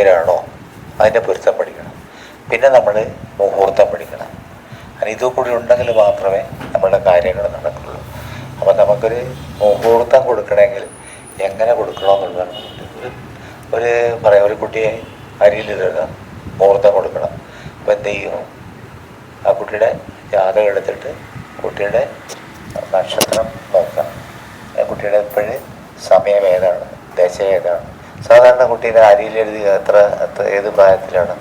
ാണോ അതിൻ്റെ പൊരുത്തം പഠിക്കണം. പിന്നെ നമ്മൾ മുഹൂർത്തം പഠിക്കണം. ഇതു കൂടി ഉണ്ടെങ്കിൽ മാത്രമേ നമ്മുടെ കാര്യങ്ങൾ നടക്കുള്ളൂ. അപ്പം നമുക്കൊരു മുഹൂർത്തം കൊടുക്കണമെങ്കിൽ എങ്ങനെ കൊടുക്കണമെന്നുള്ളതാണ്. ഒരു പറയാം, ഒരു കുട്ടിയെ അരിയിലിടുക, മുഹൂർത്തം കൊടുക്കണം. അപ്പോൾ എന്ത് ചെയ്യും? ആ കുട്ടിയുടെ ജാതകം എടുത്തിട്ട് കുട്ടിയുടെ നക്ഷത്രം നോക്കാം. കുട്ടിയുടെ ഇപ്പോഴും സമയം ഏതാണ്, ദശ ഏതാണ്. സാധാരണ കുട്ടീനെ അരിയിലെഴുതി ഏത് പ്രായത്തിലാണ്?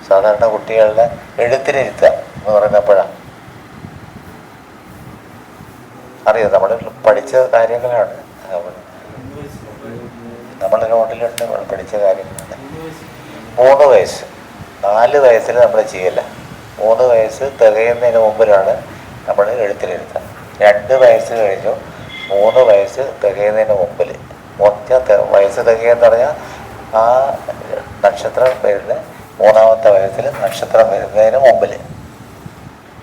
സാധാരണ കുട്ടികളുടെ എഴുത്തിനിരുത്തുക എന്ന് പറയുന്നപ്പോഴാണ്. അറിയാം, നമ്മൾ പഠിച്ച കാര്യങ്ങളാണ്, നമ്മുടെ നോട്ടിലുണ്ട് പഠിച്ച കാര്യങ്ങളാണ്. 3 വയസ്സ് 4 വയസ്സിൽ നമ്മൾ ചെയ്യില്ല. 3 വയസ്സ് തികയുന്നതിന് മുമ്പിലാണ് നമ്മൾ എഴുത്തിനിരുത്തുക. 2 വയസ്സ് കഴിഞ്ഞു 3 വയസ്സ് തികയുന്നതിന് മുമ്പിൽ. വയസ്സ് തികയെന്ന് പറഞ്ഞാൽ ആ നക്ഷത്രം വരുന്ന 3-ാമത്തെ വയസ്സിൽ നക്ഷത്രം വരുന്നതിന് മുമ്പിൽ.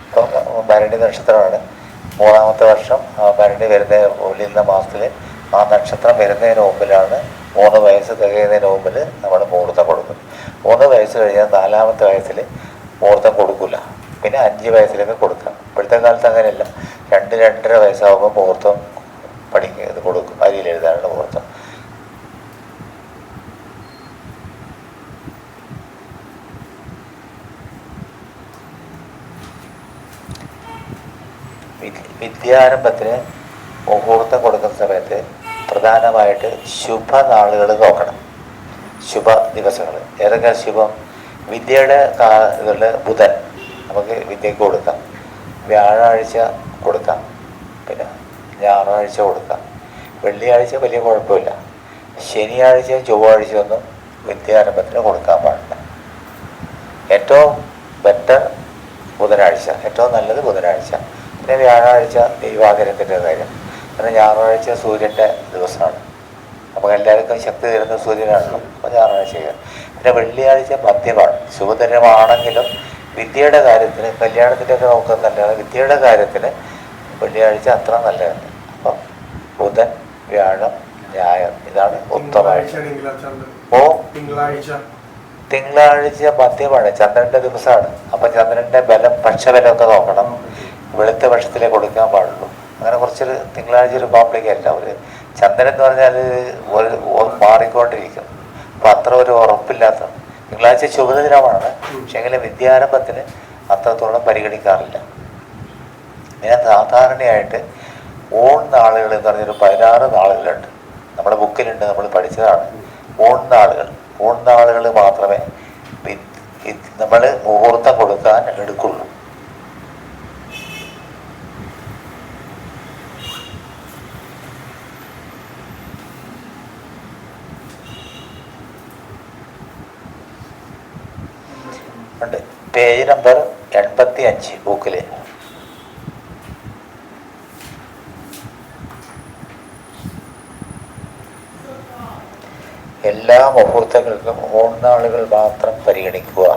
ഇപ്പം ഭരണി നക്ഷത്രമാണ്. 3-ാമത്തെ വർഷം ആ ഭരണി വരുന്ന മാസത്തിൽ ആ നക്ഷത്രം വരുന്നതിന് മുമ്പിലാണ് 3 വയസ്സ് തികയുന്നതിന് മുമ്പിൽ നമ്മൾ മുഹൂർത്തം കൊടുക്കും. 3 വയസ്സ് കഴിഞ്ഞാൽ 4-ാമത്തെ വയസ്സിൽ മുഹൂർത്തം കൊടുക്കില്ല. പിന്നെ 5 വയസ്സിലേക്ക് കൊടുക്കാം. ഇപ്പോഴത്തെ കാലത്ത് അങ്ങനെയല്ല. 2-2.5 വയസ്സാകുമ്പോൾ മുഹൂർത്തം ഇത് കൊടുക്കും. അരിയിൽ എഴുതാനുള്ള മുഹൂർത്തം. വിദ്യാരംഭത്തിന് മുഹൂർത്തം കൊടുക്കുന്ന സമയത്ത് പ്രധാനമായിട്ട് ശുഭനാളുകൾ നോക്കണം. ശുഭ ദിവസങ്ങൾ ഏതൊക്കെ? ശുഭം വിദ്യയുടെ ഇതിൽ ബുധൻ നമുക്ക് വിദ്യക്ക് കൊടുക്കാം, വ്യാഴാഴ്ച കൊടുക്കാം, പിന്നെ ഞായറാഴ്ച കൊടുക്കാം, വെള്ളിയാഴ്ച വലിയ കുഴപ്പമില്ല, ശനിയാഴ്ച ചൊവ്വാഴ്ച ഒന്നും വിദ്യാരംഭത്തിന് കൊടുക്കാൻ പാടില്ല. ഏറ്റവും ബെറ്റർ ബുധനാഴ്ച, ഏറ്റവും നല്ലത് ബുധനാഴ്ച. പിന്നെ വ്യാഴാഴ്ച ദൈവാധീനത്തിൻ്റെ കാര്യം. പിന്നെ ഞായറാഴ്ച സൂര്യൻ്റെ ദിവസമാണ്. അപ്പോൾ എല്ലാവർക്കും ശക്തി തരുന്ന സൂര്യനാണല്ലോ. അപ്പോൾ ഞായറാഴ്ച ചെയ്യാം. പിന്നെ വെള്ളിയാഴ്ച മധ്യമാണ്. ശുഭദിനമാണെങ്കിലും വിദ്യയുടെ കാര്യത്തിന്, കല്യാണത്തിൻ്റെയൊക്കെ നോക്കുന്നതല്ലാതെ വിദ്യയുടെ കാര്യത്തിന് വെള്ളിയാഴ്ച അത്ര നല്ലതല്ല. അപ്പം ബുധൻ, വ്യാഴം, ഞായർ ഇതാണ് ഉത്തമമാഴ്ച. തിങ്കളാഴ്ച മധ്യമാണ്, ചന്ദ്രൻ്റെ ദിവസമാണ്. അപ്പം ചന്ദ്രൻ്റെ ബലം, പക്ഷബലമൊക്കെ നോക്കണം. വെളുത്ത പക്ഷത്തിലേ കൊടുക്കാൻ പാടുള്ളൂ. അങ്ങനെ കുറച്ചൊരു തിങ്കളാഴ്ച ഒരു കോംപ്ലിക്കേറ്റല്ല. ഒരു ചന്ദ്രൻ എന്ന് പറഞ്ഞാൽ മാറിക്കൊണ്ടിരിക്കും. അപ്പം അത്ര ഒരു ഉറപ്പില്ലാത്ത. തിങ്കളാഴ്ച ശുഭദിനമാണ്, പക്ഷേ വിദ്യാരംഭത്തിന് അത്രത്തോളം പരിഗണിക്കാറില്ല. പിന്നെ സാധാരണയായിട്ട് ഓൺ നാളുകൾ എന്ന് പറഞ്ഞൊരു 16 നാളുകളുണ്ട്. നമ്മുടെ ബുക്കിലുണ്ട്, നമ്മൾ പഠിച്ചതാണ്. ഓൺ നാളുകൾ മാത്രമേ നമ്മൾ മുഹൂർത്തം കൊടുക്കാൻ എടുക്കുള്ളൂ. ഉണ്ട്. പേജ് നമ്പർ 85 ബുക്കിൽ. എല്ലാ മുഹൂർത്തങ്ങൾക്കും ഓൺനാളുകൾ മാത്രം പരിഗണിക്കുക.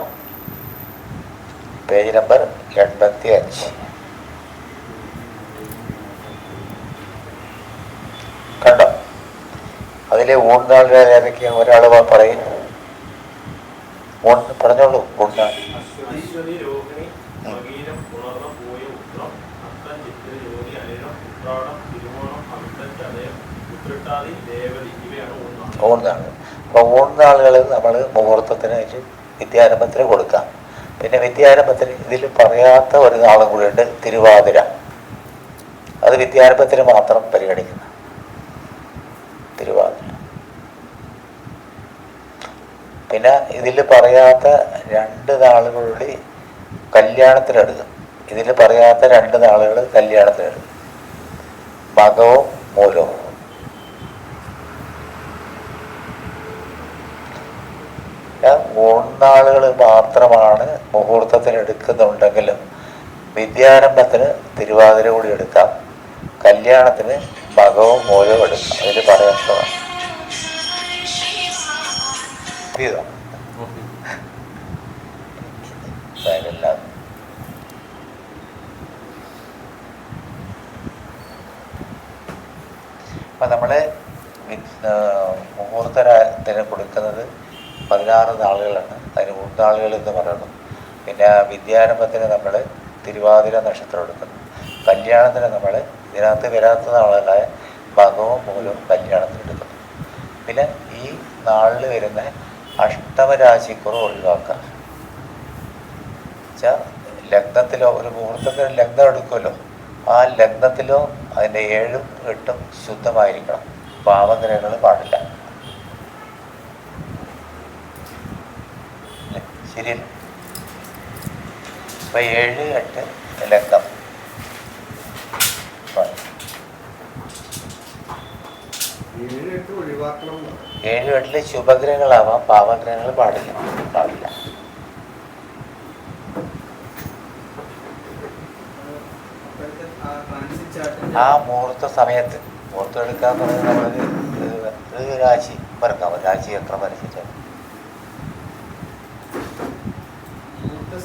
Page number 85. കണ്ടോ? അതിലെ ഊൺനാളുകൾ ഏതൊക്കെയാണ്? ഒരാൾ പറയും. പറഞ്ഞോളൂ. ഊൺനാൾ ഊൺനാൾ. അപ്പോൾ ഊൺനാളുകൾ നമ്മൾ മുഹൂർത്തത്തിനായിട്ട് വിദ്യാരംഭത്തിന് കൊടുക്കാം. പിന്നെ വിദ്യാരംഭത്തിന് ഇതിൽ പറയാത്ത ഒരു നാളും കൂടിയുണ്ട്, തിരുവാതിര. അത് വിദ്യാരംഭത്തിന് മാത്രം പരിഗണിക്കുന്ന തിരുവാതിര. പിന്നെ ഇതിൽ പറയാത്ത 2 നാളുകളുടെ കല്യാണത്തിനെടുക്കും. ഇതിൽ പറയാത്ത 2 നാളുകൾ കല്യാണത്തിനെടുക്കും, മകവും മൂലവും. ഊൺനാളുകൾ മാത്രമാണ് മുഹൂർത്തത്തിന് എടുക്കുന്നുണ്ടെങ്കിലും വിദ്യാരംഭത്തിന് തിരുവാതിര കൂടി എടുക്കാം, കല്യാണത്തിന് മകവും മൂലവും എടുക്കാം. അതിൽ പറയാത്തതാണ്. അപ്പം നമ്മൾ മുഹൂർത്തത്തിന് കൊടുക്കുന്നത് 16 നാളുകളാണ് അതിന് മുന്നാളുകൾ എന്ന് പറയുന്നത്. പിന്നെ വിദ്യാരംഭത്തിന് നമ്മൾ തിരുവാതിര നക്ഷത്രം എടുക്കുന്നു. കല്യാണത്തിന് നമ്മൾ ഇതിനകത്ത് വരാത്ത നാളുകളായ ഭഗവും മൂലവും കല്യാണത്തിന് എടുക്കുന്നു. പിന്നെ ഈ നാളിൽ വരുന്ന അഷ്ടമരാശിക്കുറവ് ഒഴിവാക്കുക. വെച്ചാൽ ലഗ്നത്തിലോ ഒരു മുഹൂർത്തത്തിന് ലഗ്നം എടുക്കുമല്ലോ, ആ ലഗ്നത്തിലോ അതിൻ്റെ 7ഉം 8ഉം ശുദ്ധമായിരിക്കണം. പാവഗ്രഹങ്ങൾ പാടില്ല. ശരിയല്ല? അപ്പം 7, 8 ലഗ്നം 7, 8 ശുഭഗ്രഹങ്ങളാവാം, പാവഗ്രഹങ്ങൾ പാടില്ല. ആ മുഹൂർത്ത സമയത്ത് മുഹൂർത്തം എടുക്കാന്ന് പറയുന്നത് നമ്മൾ രാശി വരക്കാൻ മതി. രാശി എത്ര വരച്ചിട്ട് മുഹൂർത്ത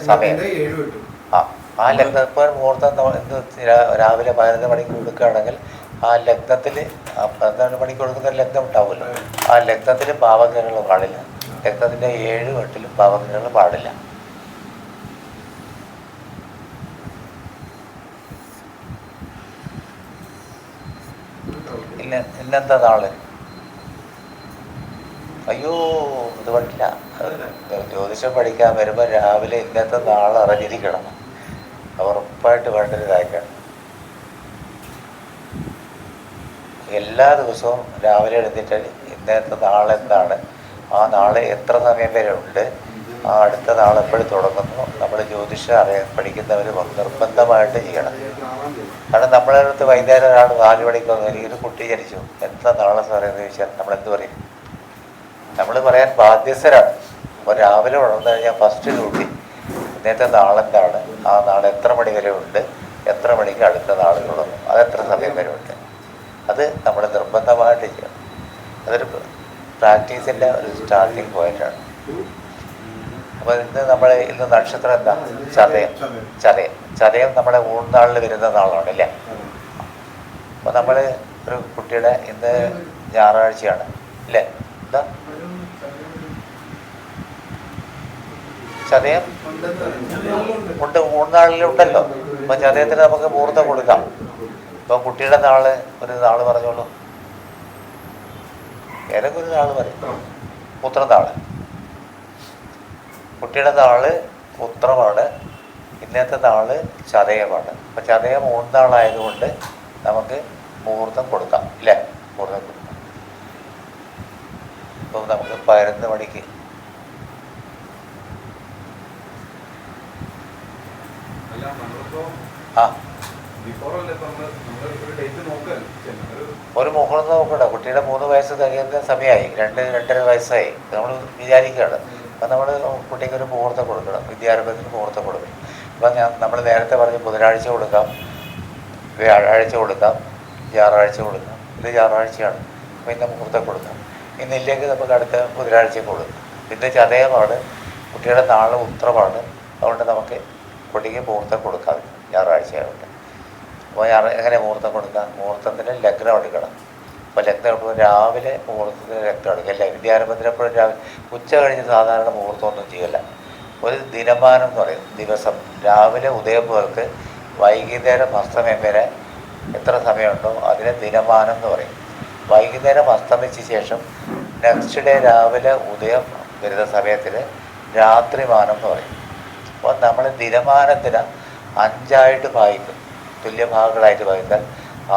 സമയം ആ ലഗ്നം. ഇപ്പോൾ മുഹൂർത്തം എന്ത് രാവിലെ 11 മണിക്ക് കൊടുക്കുകയാണെങ്കിൽ ആ ലഗ്നത്തിൽ 12 മണിക്ക് കൊടുക്കുന്ന ലഗ്നം ഉണ്ടാവുമല്ലോ, ആ ലഗ്നത്തിൽ പാവഗ്രഹങ്ങൾ പാടില്ല. ലഗ്നത്തിൻ്റെ 7, 8 പാവഗ്രഹങ്ങൾ പാടില്ല. ഇന്നെന്താ നാള്? അയ്യോ, ഇത് പറ്റില്ല. ജ്യോതിഷം പഠിക്കാൻ വരുമ്പോൾ രാവിലെ ഇന്നത്തെ നാളെ അറിഞ്ഞിരിക്കണം. ഉറപ്പായിട്ട് വേണ്ടൊരു കാര്യമാണ്. എല്ലാ ദിവസവും രാവിലെ എഴുന്നേറ്റ് ഇന്നത്തെ നാളെന്താണ്, ആ നാളെ എത്ര സമയം വരെ ഉണ്ട്, ആ അടുത്ത നാളെ എപ്പോഴും തുടങ്ങുന്നു, നമ്മൾ ജ്യോതിഷം പഠിക്കുന്നവർ നിർബന്ധമായിട്ട് ചെയ്യണം. കാരണം നമ്മളെ അടുത്ത് വൈകുന്നേരം ഒരാൾ 4 മണിക്ക് വന്നു, ഒരു കുട്ടി ജനിച്ചു, എന്താ നാളെ പറയുന്നത് ചോദിച്ചാൽ നമ്മളെന്ത് പറയും? നമ്മൾ പറയാൻ ബാധ്യസ്ഥരാണ്. അപ്പോൾ രാവിലെ ഉണർന്നു കഴിഞ്ഞാൽ ഫസ്റ്റ് ഡ്യൂട്ടി ഇന്നത്തെ നാളെന്താണ്, ആ നാളെ എത്ര മണി വരെ ഉണ്ട്, എത്ര മണിക്ക് അടുത്ത നാൾ തുടങ്ങും, അതെത്ര സമയം വരെ ഉണ്ട്, അത് നമ്മൾ നിർബന്ധമായിട്ട് ചെയ്യണം. അതൊരു പ്രാക്ടീസിൻ്റെ ഒരു സ്റ്റാർട്ടിങ് പോയിൻ്റാണ്. അപ്പോൾ ഇന്ന് നക്ഷത്രം എന്താ? ചതയം നമ്മുടെ ഊർനാളിൽ വരുന്ന നാളാണ് അല്ലേ. അപ്പോൾ നമ്മൾ ഒരു കുട്ടിയുടെ ഇന്ന് ഞായറാഴ്ചയാണ് അല്ലേ, എന്താ ചതയം ഉണ്ട്, ഊർനാളിലുണ്ടല്ലോ. അപ്പം ചതയത്തിന് നമുക്ക് മുഹൂർത്തം കൊടുക്കാം. ഇപ്പം കുട്ടിയുടെ നാള് ഒരു നാള് പറഞ്ഞോളൂ, ഏതൊക്കെ ഒരു നാള് പറയും. ഉത്രനാള്, കുട്ടിയുടെ നാള് ഉത്രമാണ്, ഇന്നത്തെ നാള് ചതയമാണ്. അപ്പം ചതയം 3 നാളായതുകൊണ്ട് നമുക്ക് മുഹൂർത്തം കൊടുക്കാം ഇല്ലേ, മുഹൂർത്തം കൊടുക്കാം. ഇപ്പം നമുക്ക് 11 മണിക്ക് ഒരു മുഹൂർത്തം നോക്കണ്ട. കുട്ടിയുടെ 3 വയസ്സ് തികയുന്ന സമയമായി, 2-2.5 വയസ്സായി നമ്മൾ വിചാരിക്കുകയാണ്. അപ്പം നമ്മൾ കുട്ടിക്ക് ഒരു മുഹൂർത്തം കൊടുക്കണം, വിദ്യാരംഭത്തിന് മുഹൂർത്തം കൊടുക്കണം. അപ്പം നമ്മൾ നേരത്തെ പറഞ്ഞ് ബുധനാഴ്ച കൊടുക്കാം, വ്യാഴാഴ്ച കൊടുക്കാം, ഞായറാഴ്ച കൊടുക്കാം. ഇത് ഞായറാഴ്ചയാണ്, അപ്പോൾ ഇന്ന് മുഹൂർത്തം കൊടുക്കാം. ഇന്നില്ലെങ്കിൽ നമുക്ക് അടുത്ത ബുധനാഴ്ച കൊടുക്കാം. ഇന്ന് ചതയമാണ്, കുട്ടിയുടെ നാളെ ഉത്രമാണ്, അതുകൊണ്ട് നമുക്ക് കുട്ടിക്ക് മുഹൂർത്തം കൊടുക്കാം ഞായറാഴ്ച ആയതുകൊണ്ട്. അപ്പോൾ എങ്ങനെ മുഹൂർത്തം കൊടുക്കാം? മുഹൂർത്തത്തിന് ലഗ്നം എടുക്കണം. അപ്പോൾ ലഗ്നം എടുക്കുമ്പോൾ രാവിലെ മുഹൂർത്തത്തിന് ലഗ്നം എടുക്കുക. അല്ല, വിദ്യാരംഭത്തിന് എപ്പോഴും രാവിലെ, ഉച്ച കഴിഞ്ഞ് സാധാരണ മുഹൂർത്തമൊന്നും ചെയ്യല്ല. ഒരു ദിനമാനം എന്ന് പറയും, ദിവസം രാവിലെ ഉദയം മുതൽക്ക് വൈകുന്നേരം അസ്തമയം വരെ എത്ര സമയമുണ്ടോ അതിനെ ദിനമാനം എന്ന് പറയും. വൈകുന്നേരം അസ്തമിച്ച ശേഷം നെക്സ്റ്റ് ഡേ രാവിലെ ഉദയം വരുന്ന സമയത്തിന് രാത്രിമാനം എന്ന് പറയും. അപ്പോൾ നമ്മൾ ദിനമാനത്തിന് 5 ഭാഗിക്കും, തുല്യഭാഗങ്ങളായിട്ട് ഭാഗിച്ചാൽ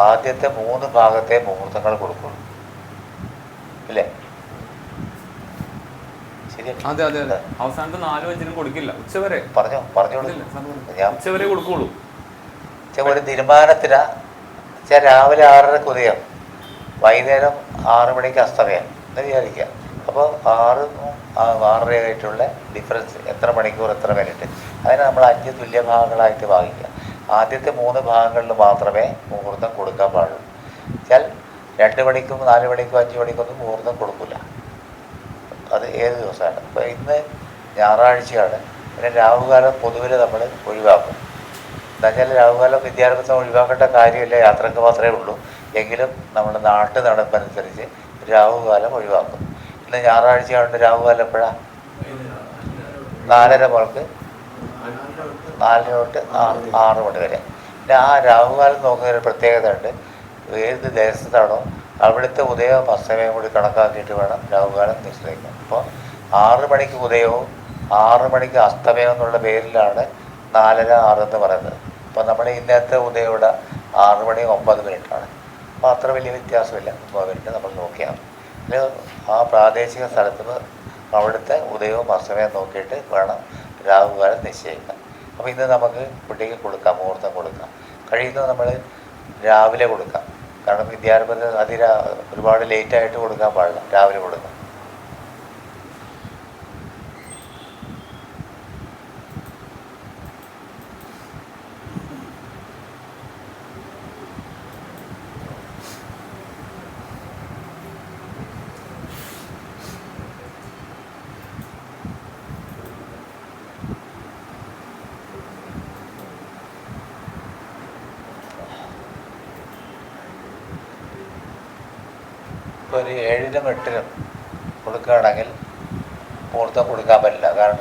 ആദ്യത്തെ 3 ഭാഗത്തെ മുഹൂർത്തങ്ങൾ കൊടുക്കുള്ളൂ അല്ലേ? അതെ അതെ അതെ, അവസാനത്തെ 4-5 കൊടുക്കില്ല, ഉച്ചവരെ പറഞ്ഞോളൂ. ഞാൻ ഉച്ചവരെ കൊടുക്കുള്ളൂ. ഒരു തീരുമാനത്തിന് രാവിലെ 6:30 ഉദയം, വൈകുന്നേരം 6 മണിക്ക് അസ്തമയം എന്ന് വിചാരിക്കുക. അപ്പോൾ 6-6:30 ആയിട്ടുള്ള ഡിഫറൻസ് എത്ര മണിക്കൂർ എത്ര മിനിറ്റ്, അതിനെ നമ്മൾ 5 തുല്യഭാഗങ്ങളായിട്ട് ഭാഗിക്കുക. ആദ്യത്തെ 3 ഭാഗങ്ങളിൽ മാത്രമേ മുഹൂർത്തം കൊടുക്കാൻ പാടുള്ളൂ. വെച്ചാൽ 2 മണിക്കും 4 മണിക്കും 5 മണിക്കൊന്നും മുഹൂർത്തം കൊടുക്കില്ല. അത് ഏത് ദിവസമാണ്? അപ്പോൾ ഇന്ന് ഞായറാഴ്ചയാണ്. പിന്നെ രാഹുകാലം പൊതുവിൽ നമ്മൾ ഒഴിവാക്കും. എന്താ വെച്ചാൽ രാഹുകാലം വിദ്യാരംഭം ഒഴിവാക്കേണ്ട കാര്യമില്ല, യാത്രക്ക് മാത്രമേ ഉള്ളൂ. എങ്കിലും നമ്മുടെ നാട്ടു നടപ്പനുസരിച്ച് രാഹുകാലം ഒഴിവാക്കും. ഇന്ന് ഞായറാഴ്ചയുണ്ട് രാഹുകാലം എപ്പോഴാണ്? 4:30 മുതൽക്ക് 4 തൊട്ട് 6 മണി വരെ. പിന്നെ ആ രാഹുകാലം നോക്കുന്നതിന് പ്രത്യേകത ഉണ്ട്. ഏത് ദേശത്താണോ അവിടുത്തെ ഉദയവും അസ്തമയം കൂടി കണക്കാക്കിയിട്ട് വേണം രാഹുകാലം നിശ്ചയിക്കാൻ. അപ്പോൾ 6 മണിക്ക് ഉദയവും 6 മണിക്ക് അസ്തമയം എന്നുള്ള പേരിലാണ് 4:30 6 എന്ന് പറയുന്നത്. അപ്പോൾ നമ്മുടെ ഇന്നത്തെ ഉദയം ഇവിടെ 6 മണി 9 മിനിറ്റാണ്. അപ്പോൾ അത്ര വലിയ വ്യത്യാസമില്ല, 9 മിനിറ്റ് നമ്മൾ നോക്കിയാൽ മതി. ആ പ്രാദേശിക സ്ഥലത്ത് അവിടുത്തെ ഉദയവും അസ്തമയം നോക്കിയിട്ട് വേണം രാഹുകാലം നിശ്ചയിക്കാൻ. അപ്പോൾ ഇന്ന് നമുക്ക് കുട്ടിക്ക് കൊടുക്കാം, മുഹൂർത്തം കൊടുക്കാം. കഴിയുന്നത് നമ്മൾ രാവിലെ കൊടുക്കാം. കാരണം വിദ്യാരംഭത്തിന് ഒരുപാട് ലേറ്റായിട്ട് കൊടുക്കാൻ പാടില്ല, രാവിലെ കൊടുക്കാം. ഇപ്പോൾ ഒരു 7-നും 8-നും കൊടുക്കുകയാണെങ്കിൽ മുഹൂർത്തം കൊടുക്കാൻ പറ്റില്ല. കാരണം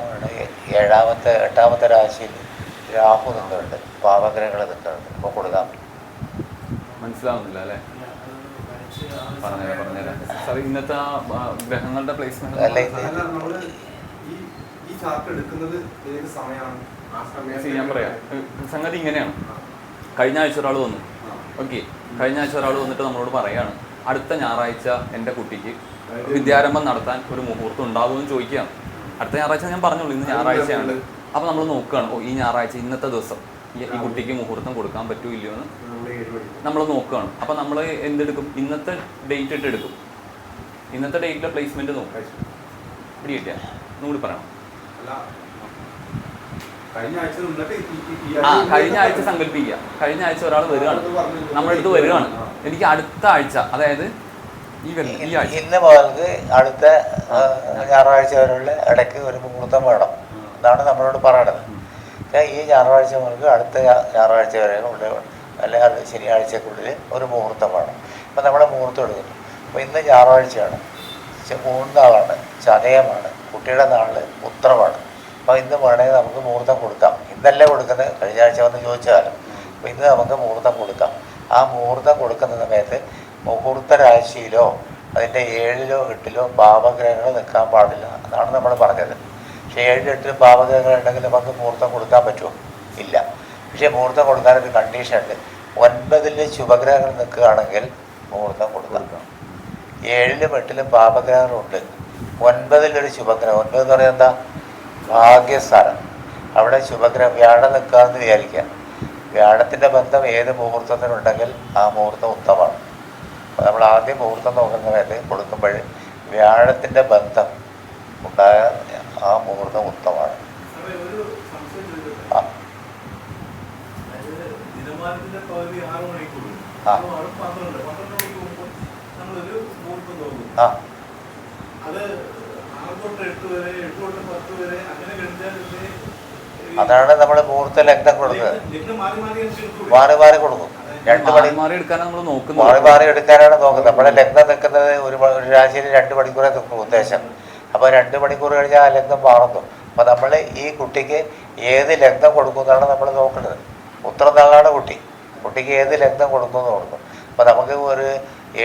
8-ാമത്തെ രാശിയിൽ രാഹു നിന്നുണ്ട്, പാപഗ്രഹങ്ങൾ നിന്നുണ്ട്. അപ്പോൾ കൊടുക്കാൻ പറ്റും. മനസ്സിലാവുന്നില്ല അല്ലേ? പറഞ്ഞുതരാം. സാർ ഇന്നത്തെ ഗ്രഹങ്ങളുടെ പ്ലേസ്മെന്റ് അല്ല, ഞാൻ പറയാം. സംഗതി ഇങ്ങനെയാണ്. കഴിഞ്ഞ ആഴ്ച ഒരാൾ വന്നു. ഓക്കെ, കഴിഞ്ഞ ആഴ്ച ഒരാൾ വന്നിട്ട് നമ്മളോട് പറയാണ്, അടുത്ത ഞായറാഴ്ച എൻ്റെ കുട്ടിക്ക് വിദ്യാരംഭം നടത്താൻ ഒരു മുഹൂർത്തം ഉണ്ടാകുമെന്ന് ചോദിക്കുകയാണ്. അടുത്ത ഞായറാഴ്ച ഞാൻ പറഞ്ഞോളൂ, ഇന്ന് ഞായറാഴ്ചയാണ്. അപ്പോൾ നമ്മൾ നോക്കുകയാണ്, ഈ ഞായറാഴ്ച ഇന്നത്തെ ദിവസം ഈ കുട്ടിക്ക് മുഹൂർത്തം കൊടുക്കാൻ പറ്റുമോ ഇല്ലയോ എന്ന് നമ്മൾ നോക്കുകയാണ്. അപ്പോൾ നമ്മൾ എന്തെടുക്കും? ഇന്നത്തെ ഡേറ്റ് ഇട്ട് എടുക്കും. ഇന്നത്തെ ഡേറ്റിലെ പ്ലേസ്മെൻറ്റ് നോക്കാം. പിടി കിട്ടിയാൽ ഒന്നുകൂടി പറയണം. കഴിഞ്ഞ ആഴ്ച സങ്കല്പിക്കുക. കഴിഞ്ഞ ആഴ്ച ഒരാൾ വരികയാണ്, നമ്മുടെ അടുത്ത് വരികയാണ്, എനിക്ക് അടുത്ത ആഴ്ച, അതായത് ഈ ആഴ്ച ഇന്ന് മുതൽക്ക് അടുത്ത ഞായറാഴ്ച വരെയുള്ള ഇടയ്ക്ക് ഒരു മുഹൂർത്തം വേണം എന്നാണ് നമ്മളോട് പറയണത്. ഈ ഞായറാഴ്ച മുതൽക്ക് അടുത്ത ഞായറാഴ്ച വരെ ഉള്ള, അല്ലെങ്കിൽ അത് ശനിയാഴ്ചക്കുള്ളിൽ ഒരു മുഹൂർത്തം വേണം. ഇപ്പം നമ്മൾ മുഹൂർത്തം എടുക്കുന്നു. അപ്പോൾ ഇന്ന് ഞായറാഴ്ചയാണ്, 3 നാളാണ്, ചതയമാണ്, കുട്ടിയുടെ നാള് ഉത്തരമാണ്. അപ്പോൾ ഇന്ന് വേണമെങ്കിൽ നമുക്ക് മുഹൂർത്തം കൊടുക്കാം. ഇന്നല്ലേ കൊടുക്കുന്നത്, കഴിഞ്ഞ ആഴ്ച വന്ന് ചോദിച്ചാലും. അപ്പോൾ ഇന്ന് നമുക്ക് മുഹൂർത്തം കൊടുക്കാം. ആ മുഹൂർത്തം കൊടുക്കുന്ന സമയത്ത് മുഹൂർത്ത രാശിയിലോ അതിൻ്റെ 7-ലോ 8-ലോ പാപഗ്രഹങ്ങൾ നിൽക്കാൻ പാടില്ല എന്നാണ് നമ്മൾ പറഞ്ഞത്. പക്ഷേ 7-ലും 8-ലും പാപഗ്രഹങ്ങൾ ഉണ്ടെങ്കിൽ നമുക്ക് മുഹൂർത്തം കൊടുക്കാൻ പറ്റുമോ? ഇല്ല. പക്ഷേ മുഹൂർത്തം കൊടുക്കാനൊരു കണ്ടീഷൻ ഉണ്ട്. 9-ൽ ശുഭഗ്രഹങ്ങൾ നിൽക്കുകയാണെങ്കിൽ മുഹൂർത്തം കൊടുക്കാം. 7-ലും 8-ലും പാപഗ്രഹങ്ങളുണ്ട്, 9-ലൊരു ശുഭഗ്രഹം. 9 എന്ന് പറയുന്നത് എന്താ? ഭാഗ്യസ്ഥാനം. അവിടെ ശുഭഗ്രഹം വ്യാഴം നിൽക്കാമെന്ന് വിചാരിക്കുക. വ്യാഴത്തിൻ്റെ ബന്ധം ഏത് മുഹൂർത്തത്തിനുണ്ടെങ്കിൽ ആ മുഹൂർത്തം ഉത്തമമാണ്. അപ്പോൾ നമ്മൾ ആദ്യം മുഹൂർത്തം നോക്കുന്ന സമയത്ത് കൊടുക്കുമ്പോൾ വ്യാഴത്തിൻ്റെ ബന്ധം ഉണ്ടായ ആ മുഹൂർത്തം ഉത്തമമാണ്. അതാണ് നമ്മൾ മുഹൂർത്ത ലഗ്നം കൊടുക്കുന്നത്. മാറി മാറി കൊടുക്കും. 2 മണി മാറി എടുക്കാനാണ് നോക്കുന്നത്. നമ്മുടെ ലഗ്നം നിൽക്കുന്നത് ഒരു രാശിയിൽ 2 മണിക്കൂറേ നിൽക്കും ഉദ്ദേശം. അപ്പോൾ 2 മണിക്കൂർ കഴിഞ്ഞാൽ ആ ലഗ്നം മാറുന്നു. അപ്പോൾ നമ്മൾ ഈ കുട്ടിക്ക് ഏത് ലഗ്നം കൊടുക്കുന്നതാണ് നമ്മൾ നോക്കുന്നത്. ഉത്തരനാളാണ് കുട്ടിക്ക് ഏത് ലഗ്നം കൊടുക്കുമെന്ന് നോക്കും. അപ്പോൾ നമുക്ക് ഒരു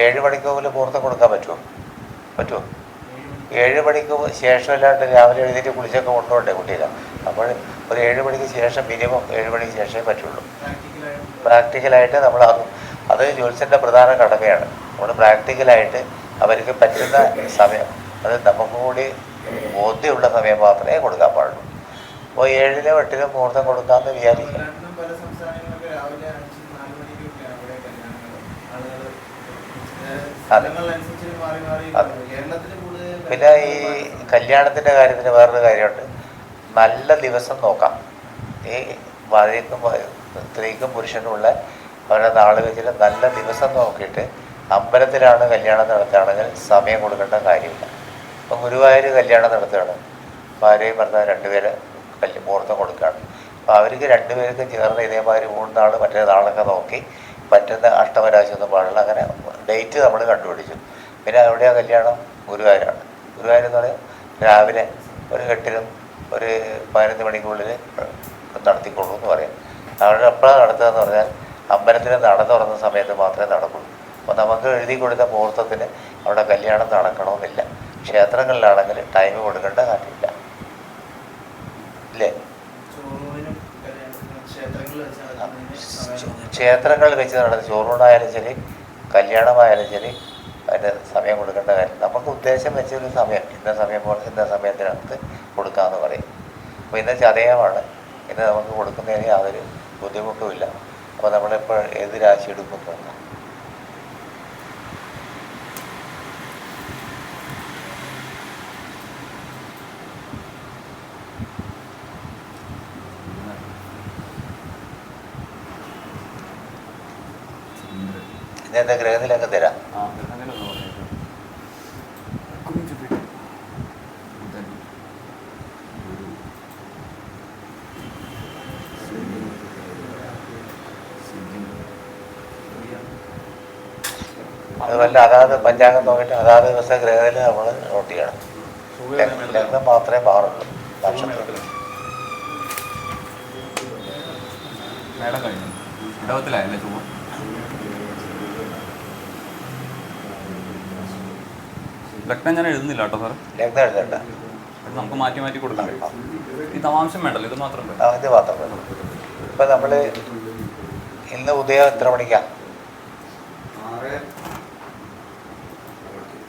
7 മണിക്ക് പോലും മുഹൂർത്തം കൊടുക്കാൻ പറ്റുമോ? 7 മണിക്ക് ശേഷമല്ലാണ്ട് രാവിലെ എഴുന്നേറ്റ് കുളിച്ചൊക്കെ കൊണ്ടുപോകണ്ടേ കുട്ടിയില്ല. അപ്പോൾ ഒരു 7 മണിക്ക് ശേഷം, മിനിമം 7 മണിക്ക് ശേഷമേ പറ്റുള്ളൂ. പ്രാക്ടിക്കലായിട്ട് നമ്മൾ അത് ജ്യോത്സ്യൻ്റെ പ്രധാന കടമയാണ്. നമ്മൾ പ്രാക്ടിക്കലായിട്ട് അവർക്ക് പറ്റുന്ന സമയം, അത് നമുക്ക് കൂടി ബോധ്യമുള്ള സമയം മാത്രമേ കൊടുക്കാൻ പാടുള്ളൂ. അപ്പോൾ 7-ലും 8-ലും മുഹൂർത്തം കൊടുക്കാമെന്ന് വിചാരിക്കും. അതെ. പിന്നെ ഈ കല്യാണത്തിൻ്റെ കാര്യത്തിന് വേറൊരു കാര്യമുണ്ട്. നല്ല ദിവസം നോക്കാം. ഈ ഭാര്യയ്ക്കും സ്ത്രീക്കും പുരുഷനുമുള്ള അവരുടെ നാള് വെച്ചിട്ട് നല്ല ദിവസം നോക്കിയിട്ട് അമ്പലത്തിലാണ് കല്യാണം നടത്തുകയാണെങ്കിൽ സമയം കൊടുക്കേണ്ട കാര്യമില്ല. ഇപ്പം ഗുരുവായൂർ കല്യാണം നടത്തുകയാണ്, ഭാര്യയും ഭർത്താവും 2 പേര് മുഹൂർത്തം കൊടുക്കുകയാണ്. അപ്പോൾ അവർക്ക് 2 പേർക്കും ചേർന്ന് ഇതേമാതിരി 3 നാൾ മറ്റേ നാളൊക്കെ നോക്കി പറ്റുന്ന അഷ്ടമരാശി ഒന്നും പാടില്ല. അങ്ങനെ ഡേറ്റ് നമ്മൾ കണ്ടുപിടിച്ചു. പിന്നെ എവിടെയാണ് കല്യാണം? ഗുരുവായൂരാണ്. ഗുരുവായൂർ എന്ന് പറയുന്നത് രാവിലെ ഒരു 8 ഒരു 11 മണിക്കുള്ളിൽ നടത്തിക്കൊള്ളൂ എന്ന് പറയാം. അവിടെ എപ്പോഴാണ് നടത്തുക എന്ന് പറഞ്ഞാൽ അമ്പലത്തിൽ നട തുറന്ന സമയത്ത് മാത്രമേ നടക്കുള്ളൂ. അപ്പോൾ നമുക്ക് എഴുതി കൊടുത്ത മുഹൂർത്തത്തിന് അവിടെ കല്യാണം നടക്കണമെന്നില്ല. ക്ഷേത്രങ്ങളിലാണെങ്കിൽ ടൈം കൊടുക്കേണ്ട കാര്യമില്ല, ഇല്ലേ? ക്ഷേത്രങ്ങളിൽ വെച്ച് നടന്ന ചോറൂണായാലും ശരി, കല്യാണമായാലും ശരി, അതിൻ്റെ സമയം കൊടുക്കേണ്ട കാര്യം. നമുക്ക് ഉദ്ദേശം വെച്ചൊരു സമയം, ഇന്ന സമയം പോലെ ഇന്ന സമയത്തിനകത്ത് കൊടുക്കാമെന്ന് പറയും. അപ്പോൾ ഇന്ന് ചതയമാണ്, ഇന്ന് നമുക്ക് കൊടുക്കുന്നതിന് യാതൊരു ബുദ്ധിമുട്ടുമില്ല. അപ്പോൾ നമ്മളിപ്പോൾ ഏത് രാശി എടുക്കുന്നു? ഇന്നത്തെ ഗ്രഹത്തിലൊക്കെ തരാം. അതുമല്ല, അതാത് പഞ്ചാംഗം നോക്കിയിട്ട് അതാത് ദിവസം ഗ്രഹത്തിൽ നമ്മൾ നോട്ട് ചെയ്യണം. ലഗ്നം മാത്രമേ മാറുള്ളൂ. നക്ഷത്രം ലഗ്നം ഞാൻ എഴുതുന്നില്ല കേട്ടോ സാർ. ലഗ്നം എഴുതണ്ട, നമുക്ക് മാറ്റി മാറ്റി കൊടുക്കണ്ടേ? ഈ തമാംശം വേണ്ടല്ലോ, ഇത് മാത്രം ഇത് മാത്രം വേണം. ഇപ്പം നമ്മൾ ഇന്ന് ഉദയം എത്ര മണിക്കാണ്?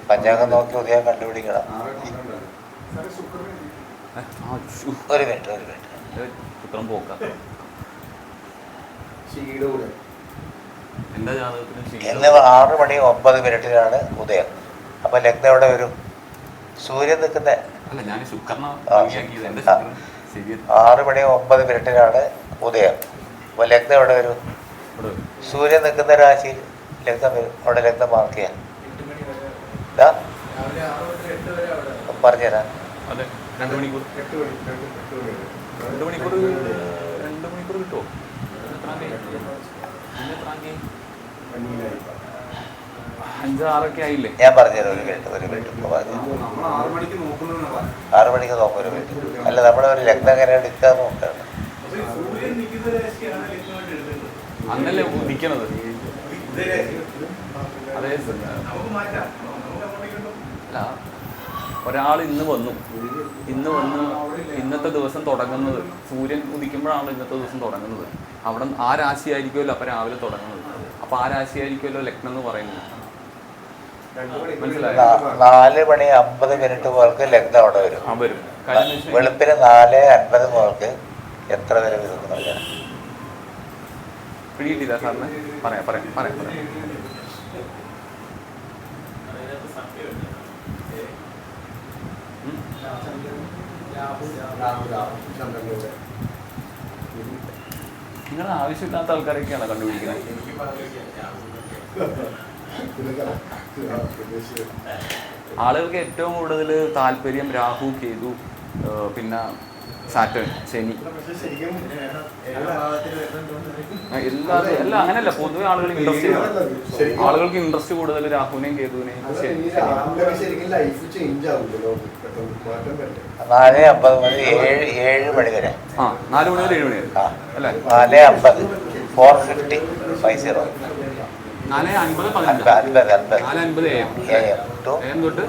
പഞ്ചാംഗം നോക്കി ഉദയം കണ്ടുപിടിക്കണം. ഒരു മിനിറ്റ്. ചിത്രം പോക്കാം. എന്താ ജാതകത്തിന്? ഇന്ന് 6:09 ഉദയം. അപ്പം ലഗ്നം എവിടെ വരും? സൂര്യൻ നിൽക്കുന്ന 6:09 ഉദയം. അപ്പോൾ ലഗ്നം എവിടെ വരും? സൂര്യൻ നിൽക്കുന്ന രാശിയിൽ ലഗ്നം വരും. അവിടെ ലഗ്നം മാർക്ക് ചെയ്യാം. പറഞ്ഞുതരാം. 2 മണിക്കൂർ കിട്ടുമോ? 5-6 ആയില്ലേ? ഞാൻ പറഞ്ഞുതരാം. ഒരു മിനിറ്റ് ഇപ്പോൾ പറഞ്ഞു. 6 മണിക്ക് നോക്കാം. ഒരു മിനിറ്റ്. അല്ല, നമ്മുടെ ഒരു ലഗ്നം എങ്ങനെ എടുക്കാന്ന് നോക്കുകയാണ്. അന്നല്ലേ ഉദിക്കണത്. അതെ, അല്ല, ഒരാൾ ഇന്ന് വന്നു ഇന്നത്തെ ദിവസം തുടങ്ങുന്നത് സൂര്യൻ ഉദിക്കുമ്പോഴാണല്ലോ ഇന്നത്തെ ദിവസം തുടങ്ങുന്നത്. അവിടെ ആ രാശിയായിരിക്കുമല്ലോ അപ്പം രാവിലെ തുടങ്ങുന്നത്. അപ്പം ആ രാശിയായിരിക്കുമല്ലോ ലഗ്നം എന്ന് പറയുന്നത്. മനസ്സിലായോ? 4:50 മുതൽക്ക് ലഗ്നം അവിടെ വരും. വെളുപ്പിന് 4:50 മുതൽക്ക് എത്ര വരെ വരും? പിടിയിട്ടില്ല സാറിന്? പറയാം. നിങ്ങൾ ആവശ്യമില്ലാത്ത ആൾക്കാരൊക്കെയാണ് കണ്ടുപിടിക്കുന്നത്. ആളുകൾക്ക് ഏറ്റവും കൂടുതൽ താല്പര്യം രാഹു, കേതു, പിന്നെ സാറ്റേൺ, ശനി. അല്ല, അങ്ങനെയല്ല. പൊതുവെ ആളുകൾക്ക് ഇൻട്രസ്റ്റ് കൂടുതൽ രാഹുവിനെയും കേതുവിനെയും. 4:50 മുതൽ 7 മണി വരെ. 4 മണി മുതൽ 7 മണി വരെ അല്ലേ? 4:50 4:50 50 4:50 4:50 AM തൊട്ട്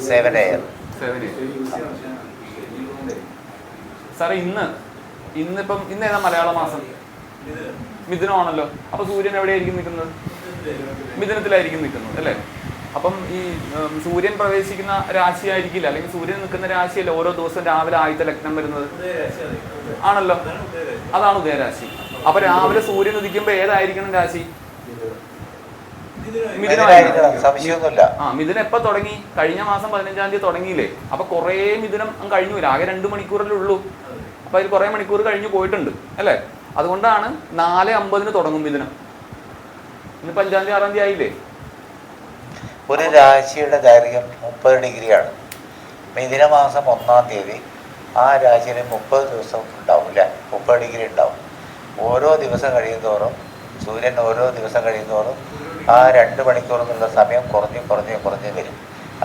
7 AM. സാറേ, ഇന്നിപ്പം ഏതാ മലയാള മാസം? മിഥുനമാണല്ലോ. അപ്പൊ സൂര്യൻ എവിടെയായിരിക്കും നിൽക്കുന്നത്? മിഥുനത്തിലായിരിക്കും നിൽക്കുന്നത് അല്ലേ? അപ്പം ഈ സൂര്യൻ പ്രവേശിക്കുന്ന രാശിയായിരിക്കില്ല, അല്ലെങ്കിൽ സൂര്യൻ നിൽക്കുന്ന രാശിയല്ല ഓരോ ദിവസം രാവിലെ ആദ്യത്തെ ലഗ്നം വരുന്നത് ആണല്ലോ. അതാണ് ഉദയരാശി. അപ്പൊ രാവിലെ സൂര്യൻ ഉദിക്കുമ്പോ ഏതായിരിക്കണം രാശി? മിഥുനം എപ്പോ തുടങ്ങി? കഴിഞ്ഞ മാസം 15-ാം തീയതി തുടങ്ങിയില്ലേ? അപ്പൊ കുറേ മിഥുനം കഴിഞ്ഞു. ആകെ 2 മണിക്കൂറല്ലേ ഉള്ളൂ. അപ്പൊ അതിൽ കുറെ മണിക്കൂർ കഴിഞ്ഞു പോയിട്ടുണ്ട് അല്ലേ? അതുകൊണ്ടാണ് 4:50 തുടങ്ങും മിഥുനം. ഇന്ന് 5-ാം തീയതി 6-ാം തീയതി ആയില്ലേ? ഒരു രാശിയുടെ ദൈർഘ്യം 30 ഡിഗ്രിയാണ്. മിഥുന മാസം 1-ാം തീയതി ആ രാശിയിൽ 30 ദിവസം ഉണ്ടാവും അല്ലേ? 30 ഡിഗ്രി ഉണ്ടാവും. ഓരോ ദിവസം കഴിയുന്നതോറും സൂര്യൻ ഓരോ ദിവസം കഴിയുന്നതോറും ആ 2 മണിക്കൂർ എന്നുള്ള സമയം കുറഞ്ഞ് വരും.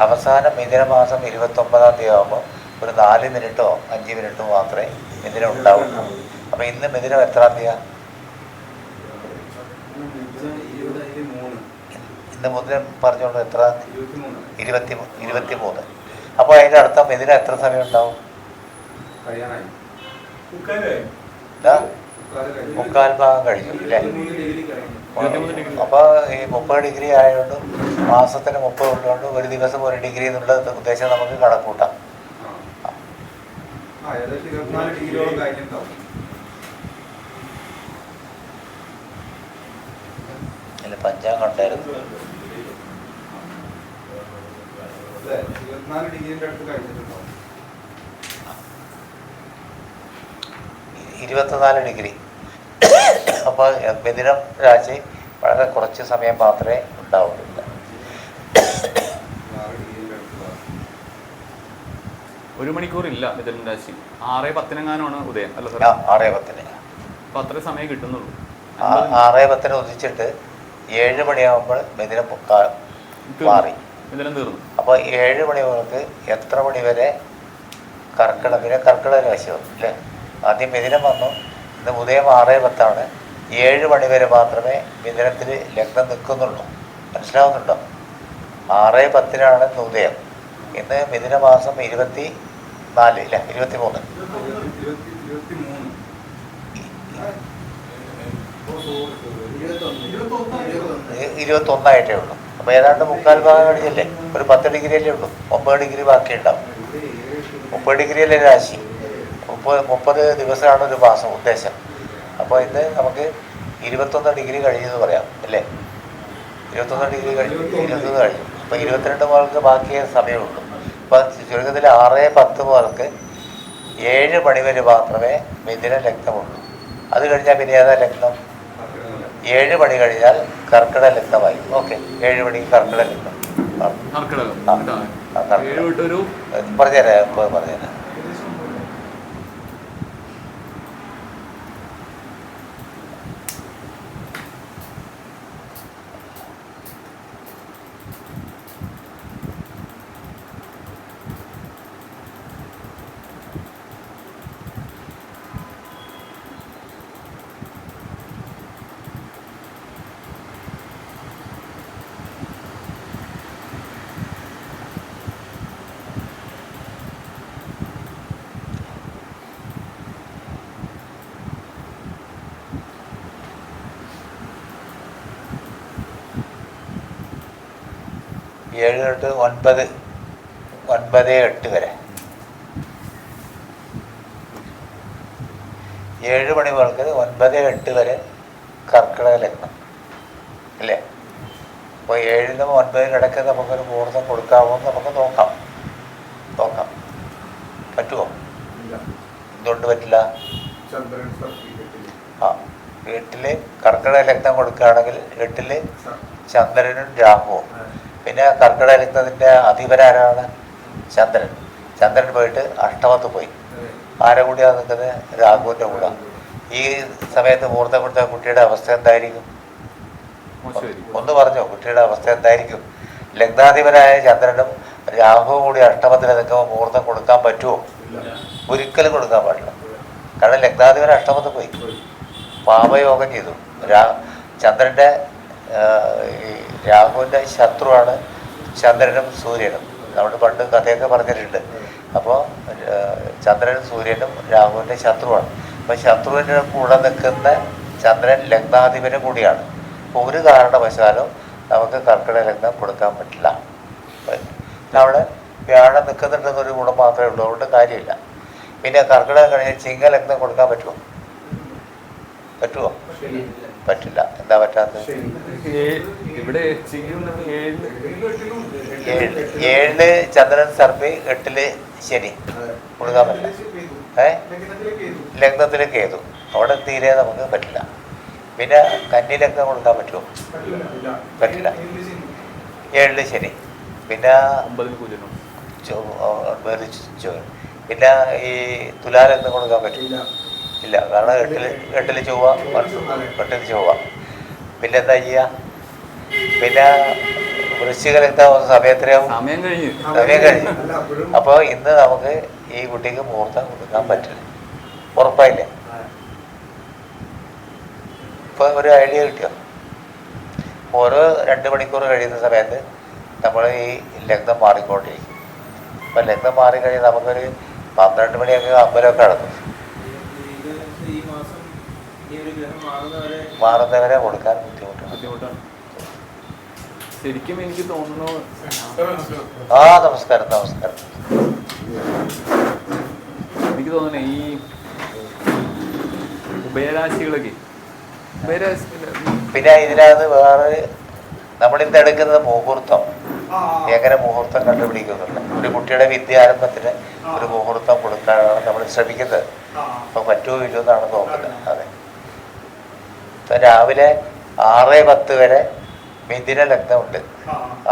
അവസാനം മിഥുനമാസം 29-ാം തീയതി ആകുമ്പോൾ ഒരു 4 മിനിറ്റോ 5 മിനിറ്റോ മാത്രമേ മിഥുനം ഉണ്ടാവുള്ളൂ. അപ്പോൾ ഇന്ന് മിഥുനം എത്രാം തീയതിയാണ്? ഇന്ന് മുതൽ പറഞ്ഞോളൂ, എത്ര? 23. അപ്പോൾ അതിൻ്റെ അർത്ഥം മിഥുനം എത്ര സമയം ഉണ്ടാവും? 3/4 ഭാഗം കഴിഞ്ഞു അല്ലേ? അപ്പോൾ ഈ 30 ഡിഗ്രി ആയതുകൊണ്ട് മാസത്തിന് 30 ഉള്ളതുകൊണ്ട് ഒരു ദിവസം 1 ഡിഗ്രി എന്നുള്ള ഉദ്ദേശം നമുക്ക് കണക്കൂട്ടാം. അല്ല, പഞ്ചാംഗം ഉണ്ടായിരുന്നു. 24 ഡിഗ്രി. അപ്പോൾ മിഥുനം രാശി വളരെ കുറച്ച് സമയം മാത്രമേ ഉണ്ടാവുള്ളൂ. 1 മണിക്കൂറില്ല മിഥുനം രാശി. 6:10 ഉദയം അല്ല സാർ? 6:10. അപ്പോൾ അത്രയും സമയം കിട്ടുന്നുള്ളൂ. 6:10 ഉദിച്ചിട്ട് 7 മണിയാകുമ്പോൾ മിഥുനം മാറി, മിഥുനം തീർന്നു. അപ്പോൾ 7 മണി മുതൽക്ക് എത്ര മണി വരെ കർക്കിടക രാശി വന്നു അല്ലേ? ആദ്യം മിഥുനം വന്നു. ഇന്ന് ഉദയം 6:10. 7 മണി വരെ മാത്രമേ മിഥുനത്തിൽ ലഗ്നം നിൽക്കുന്നുള്ളൂ. മനസ്സിലാവുന്നുണ്ടോ? 6:10 ഇന്ന് ഉദയം. ഇന്ന് മിഥുന മാസം 24 ഇല്ല 23. 21 ഉള്ളൂ. അപ്പോൾ ഏതാണ്ട് 3/4 ഭാഗം കഴിഞ്ഞല്ലേ? ഒരു 10 ഡിഗ്രി അല്ലേ ഉള്ളൂ. 9 ഡിഗ്രി ബാക്കി ഉണ്ടാവും. 30 ഡിഗ്രിയല്ലേ രാശി? 30 ദിവസമാണ് ഒരു മാസം ഉദ്ദേശം. അപ്പോൾ ഇന്ന് നമുക്ക് 21 ഡിഗ്രി കഴിഞ്ഞെന്ന് പറയാം അല്ലേ? 21 ഡിഗ്രി കഴിഞ്ഞു. അപ്പോൾ 22 മുതൽക്ക് ബാക്കിയേ സമയമുള്ളൂ. അപ്പോൾ ചുരുക്കത്തിൽ 6:10 മുതൽക്ക് 7 മണി വരെ മാത്രമേ മിഥുന ലഗ്നമുള്ളൂ. അത് കഴിഞ്ഞാൽ പിന്നെ ഏതാ ലഗ്നം? 7 മണി കഴിഞ്ഞാൽ കർക്കിടക ലഗ്നമായി. ഓക്കെ, 7 മണിക്ക് കർക്കിടക ലഗ്നം. പറഞ്ഞുതരാം. ഏഴ് തൊട്ട് 9:08 വരെ 7 മണി മുതൽക്ക് 9:08 വരെ കർക്കിടക ലഗ്നം അല്ലേ? അപ്പോൾ 7-നും 9-നും ഇടയ്ക്ക് നമുക്കൊരു മുഹൂർത്തം കൊടുക്കാമോ എന്ന് നമുക്ക് നോക്കാം. പറ്റുമോ? എന്തുകൊണ്ട് പറ്റില്ല? 8-ല് കർക്കിടക ലഗ്നം കൊടുക്കുകയാണെങ്കിൽ 8-ല് ചന്ദ്രനും രാഹുവും. പിന്നെ കർക്കിടക ലഗ്നത്തിൻ്റെ അധിപനാരാണ്? ചന്ദ്രൻ പോയിട്ട് അഷ്ടമത്ത് പോയി. ആരെ കൂടിയാണ് നിൽക്കുന്നത്? രാഹുവിൻ്റെ കൂടെ. ഈ സമയത്ത് മുഹൂർത്തം കൊടുത്ത കുട്ടിയുടെ അവസ്ഥ എന്തായിരിക്കും? ഒന്ന് പറഞ്ഞോ, കുട്ടിയുടെ അവസ്ഥ എന്തായിരിക്കും? ലഗ്നാധിപനായ ചന്ദ്രനും രാഹുവും കൂടി അഷ്ടമത്തിൽ നിൽക്കുമ്പോൾ മുഹൂർത്തം കൊടുക്കാൻ പറ്റുമോ? ഒരിക്കലും കൊടുക്കാൻ പാടില്ല. കാരണം ലഗ്നാധിപൻ അഷ്ടമത്ത് പോയി, പാപയോഗം ചെയ്തു. ചന്ദ്രൻ്റെ രാഹുവിൻ്റെ ശത്രുവാണ് ചന്ദ്രനും സൂര്യനും. നമ്മൾ പണ്ട് കഥയൊക്കെ പറഞ്ഞിട്ടുണ്ട്. അപ്പോൾ ചന്ദ്രനും സൂര്യനും രാഹുവിൻ്റെ ശത്രുവാണ്. അപ്പോൾ ശത്രുവിൻ്റെ കൂടെ നിൽക്കുന്ന ചന്ദ്രൻ ലഗ്നാധിപനും കൂടിയാണ്. അപ്പോൾ ഒരു കാരണവശാലും നമുക്ക് കർക്കിടക ലഗ്നം കൊടുക്കാൻ പറ്റില്ല. അവിടെ വ്യാഴം നിൽക്കുന്നുണ്ടെന്നൊരു ഗുണം മാത്രമേ ഉള്ളൂ, അതുകൊണ്ട് കാര്യമില്ല. പിന്നെ കർക്കിടകം കഴിഞ്ഞ് ചിങ്ങലഗ്നം കൊടുക്കാൻ പറ്റുമോ? പറ്റില്ല. എന്താ പറ്റാത്തത്? ഇവിടെ 7-ല് ചന്ദ്രൻ സർപ്പി, 8-ല് ശനി കൊടുക്കാൻ പറ്റില്ല. ലഗ്നത്തിൽ കേതു, അവിടെ തീരെ നമുക്ക് പറ്റില്ല. പിന്നെ കന്നി ലഗ്നം കൊടുക്കാൻ പറ്റുമോ? പറ്റില്ല. 7-ല് ശനി, പിന്നെ 9 പിന്നെ ഈ തുലാലഗ്നം കൊടുക്കാൻ പറ്റില്ല. ഇല്ല, കാരണം 8-ല് ചൊവ്വ. പിന്നെന്താ ചെയ്യുക? പിന്നെ വൃശ്ചിക ലഗ്നമാവുന്ന സമയത്തിനാവും സമയം കഴിഞ്ഞു. സമയം കഴിഞ്ഞു. അപ്പോൾ ഇന്ന് നമുക്ക് ഈ കുട്ടിക്ക് മുഹൂർത്തം കൊടുക്കാൻ പറ്റില്ല. ഉറപ്പായില്ലേ? ഇപ്പൊ ഒരു ഐഡിയ കിട്ടിയോ? ഓരോ 2 മണിക്കൂർ കഴിയുന്ന സമയത്ത് നമ്മൾ ഈ ലഗ്നം മാറിക്കൊണ്ടിരിക്കും. അപ്പം ലഗ്നം മാറിക്കഴിഞ്ഞാൽ നമുക്കൊരു 12 മണിയൊക്കെ അമ്പലമൊക്കെ നടക്കും. മാറുന്നവരെ കൊടുക്കാൻ ബുദ്ധിമുട്ടാണ്. ശരിക്കും എനിക്ക് തോന്നുന്നു. നമസ്കാരം. എനിക്ക് തോന്നുന്നു ഈ ഉഭയരാശികളൊക്കെ പിന്നെ ഇതിനകത്ത് വേറെ നമ്മളിന്ന് എടുക്കുന്നത് മുഹൂർത്തം. എങ്ങനെ മുഹൂർത്തം കണ്ടുപിടിക്കുന്നുണ്ട്? ഒരു കുട്ടിയുടെ വിദ്യാരംഭത്തിന് ഒരു മുഹൂർത്തം കൊടുക്കാനാണ് നമ്മൾ ശ്രമിക്കുന്നത്. അപ്പം പറ്റുമോ ഇല്ലയോ എന്നാണ് നോക്കുന്നത്. അതെ, ഇപ്പം രാവിലെ 6:10 വരെ മിഥുന ലഗ്നമുണ്ട്.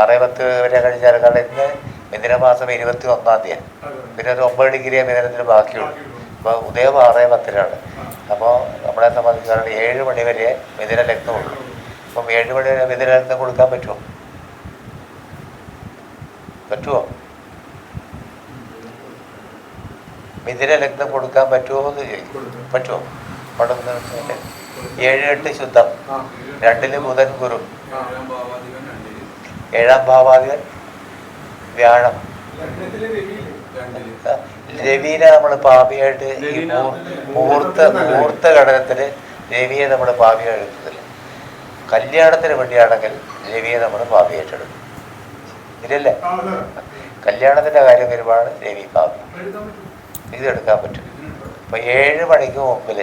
6:10 വരെ കഴിഞ്ഞാൽ, കാരണം ഇന്ന് മിഥുനമാസം 21-ാം തീയതി, പിന്നെ ഒരു 9 ഡിഗ്രിയെ മിഥുനത്തിന് ബാക്കിയുള്ളൂ. അപ്പോൾ ഉദയം 6:10-നാണ്. അപ്പോൾ നമ്മളെ സംബന്ധിച്ചിടത്തോളം 7 മണി വരെ മിഥുന ലഗ്നമുള്ളൂ. അപ്പം 7 മണി വരെ മിഥുന ലഗ്നം കൊടുക്കാൻ പറ്റുമോ? മിഥുന ലഗ്നം കൊടുക്കാൻ പറ്റുമോ എന്ന് ചോദിക്കും. പറ്റുമോ? 7-8 ശുദ്ധം, 2 ബുധൻ ഗുരു, 7-ാം ഭാവാധിപൻ വ്യാഴം. രവിനെ നമ്മൾ പാപിയായിട്ട് ഈ മുഹൂർത്ത ഘടകത്തിൽ രവിയെ നമ്മൾ പാപിയായിട്ട് എടുക്കത്തില്ല. കല്യാണത്തിന് വേണ്ടിയാണെങ്കിൽ രവിയെ നമ്മൾ പാപിയായിട്ടെടുക്കും. ഇല്ലല്ലേ? കല്യാണത്തിൻ്റെ കാര്യം വരുമ്പോഴാണ് രവി പാപി. ഇതെടുക്കാൻ പറ്റും. അപ്പോൾ 7 മണിക്ക് മുമ്പിൽ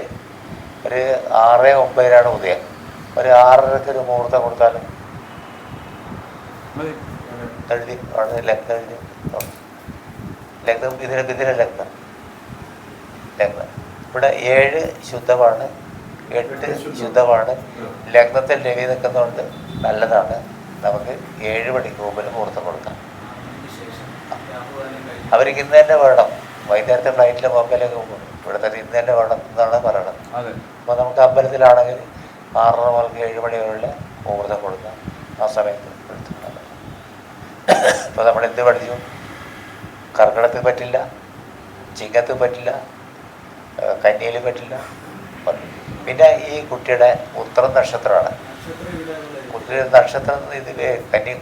ഒരു 6:09 ഉദയം, ഒരു 6:30 ഒരു മുഹൂർത്തം കൊടുത്താലും എഴുതി അവിടെ ലഗ്നം എഴുതി. ലഗ്നം ഇതിന് ലഗ്നം ഇവിടെ 7 ശുദ്ധമാണ്, 8 ശുദ്ധമാണ്. ലഗ്നത്തിൽ രവി നിൽക്കുന്നതുകൊണ്ട് നല്ലതാണ്. നമുക്ക് 7 മണിക്ക് മുമ്പിൽ മുഹൂർത്തം കൊടുക്കാം. അവർക്ക് ഇന്ന് തന്നെ വേണം. വൈകുന്നേരത്തെ ഫ്ലൈറ്റിൽ ബോംബെയിലേക്ക് പോകും. ഇവിടെ തന്നെ ഇന്ന് തന്നെ വേണം എന്നാണ് പറയണത്. അപ്പോൾ നമുക്ക് അമ്പലത്തിലാണെങ്കിൽ 6:30 മുതൽ 7 മണി വരെയുള്ള മുഹൂർത്തം കൊടുക്കാം. ആ സമയത്ത് എടുത്തുകൊണ്ടാൽ പറ്റും. ഇപ്പോൾ നമ്മൾ എന്ത് പഠിച്ചു? കർക്കിടകത്തിൽ പറ്റില്ല, ചിങ്ങത്തിൽ പറ്റില്ല, കന്നിയിൽ പറ്റില്ല. പിന്നെ ഈ കുട്ടിയുടെ ഉത്തരം നക്ഷത്രമാണ്. കുട്ടിയുടെ നക്ഷത്രം ഇത്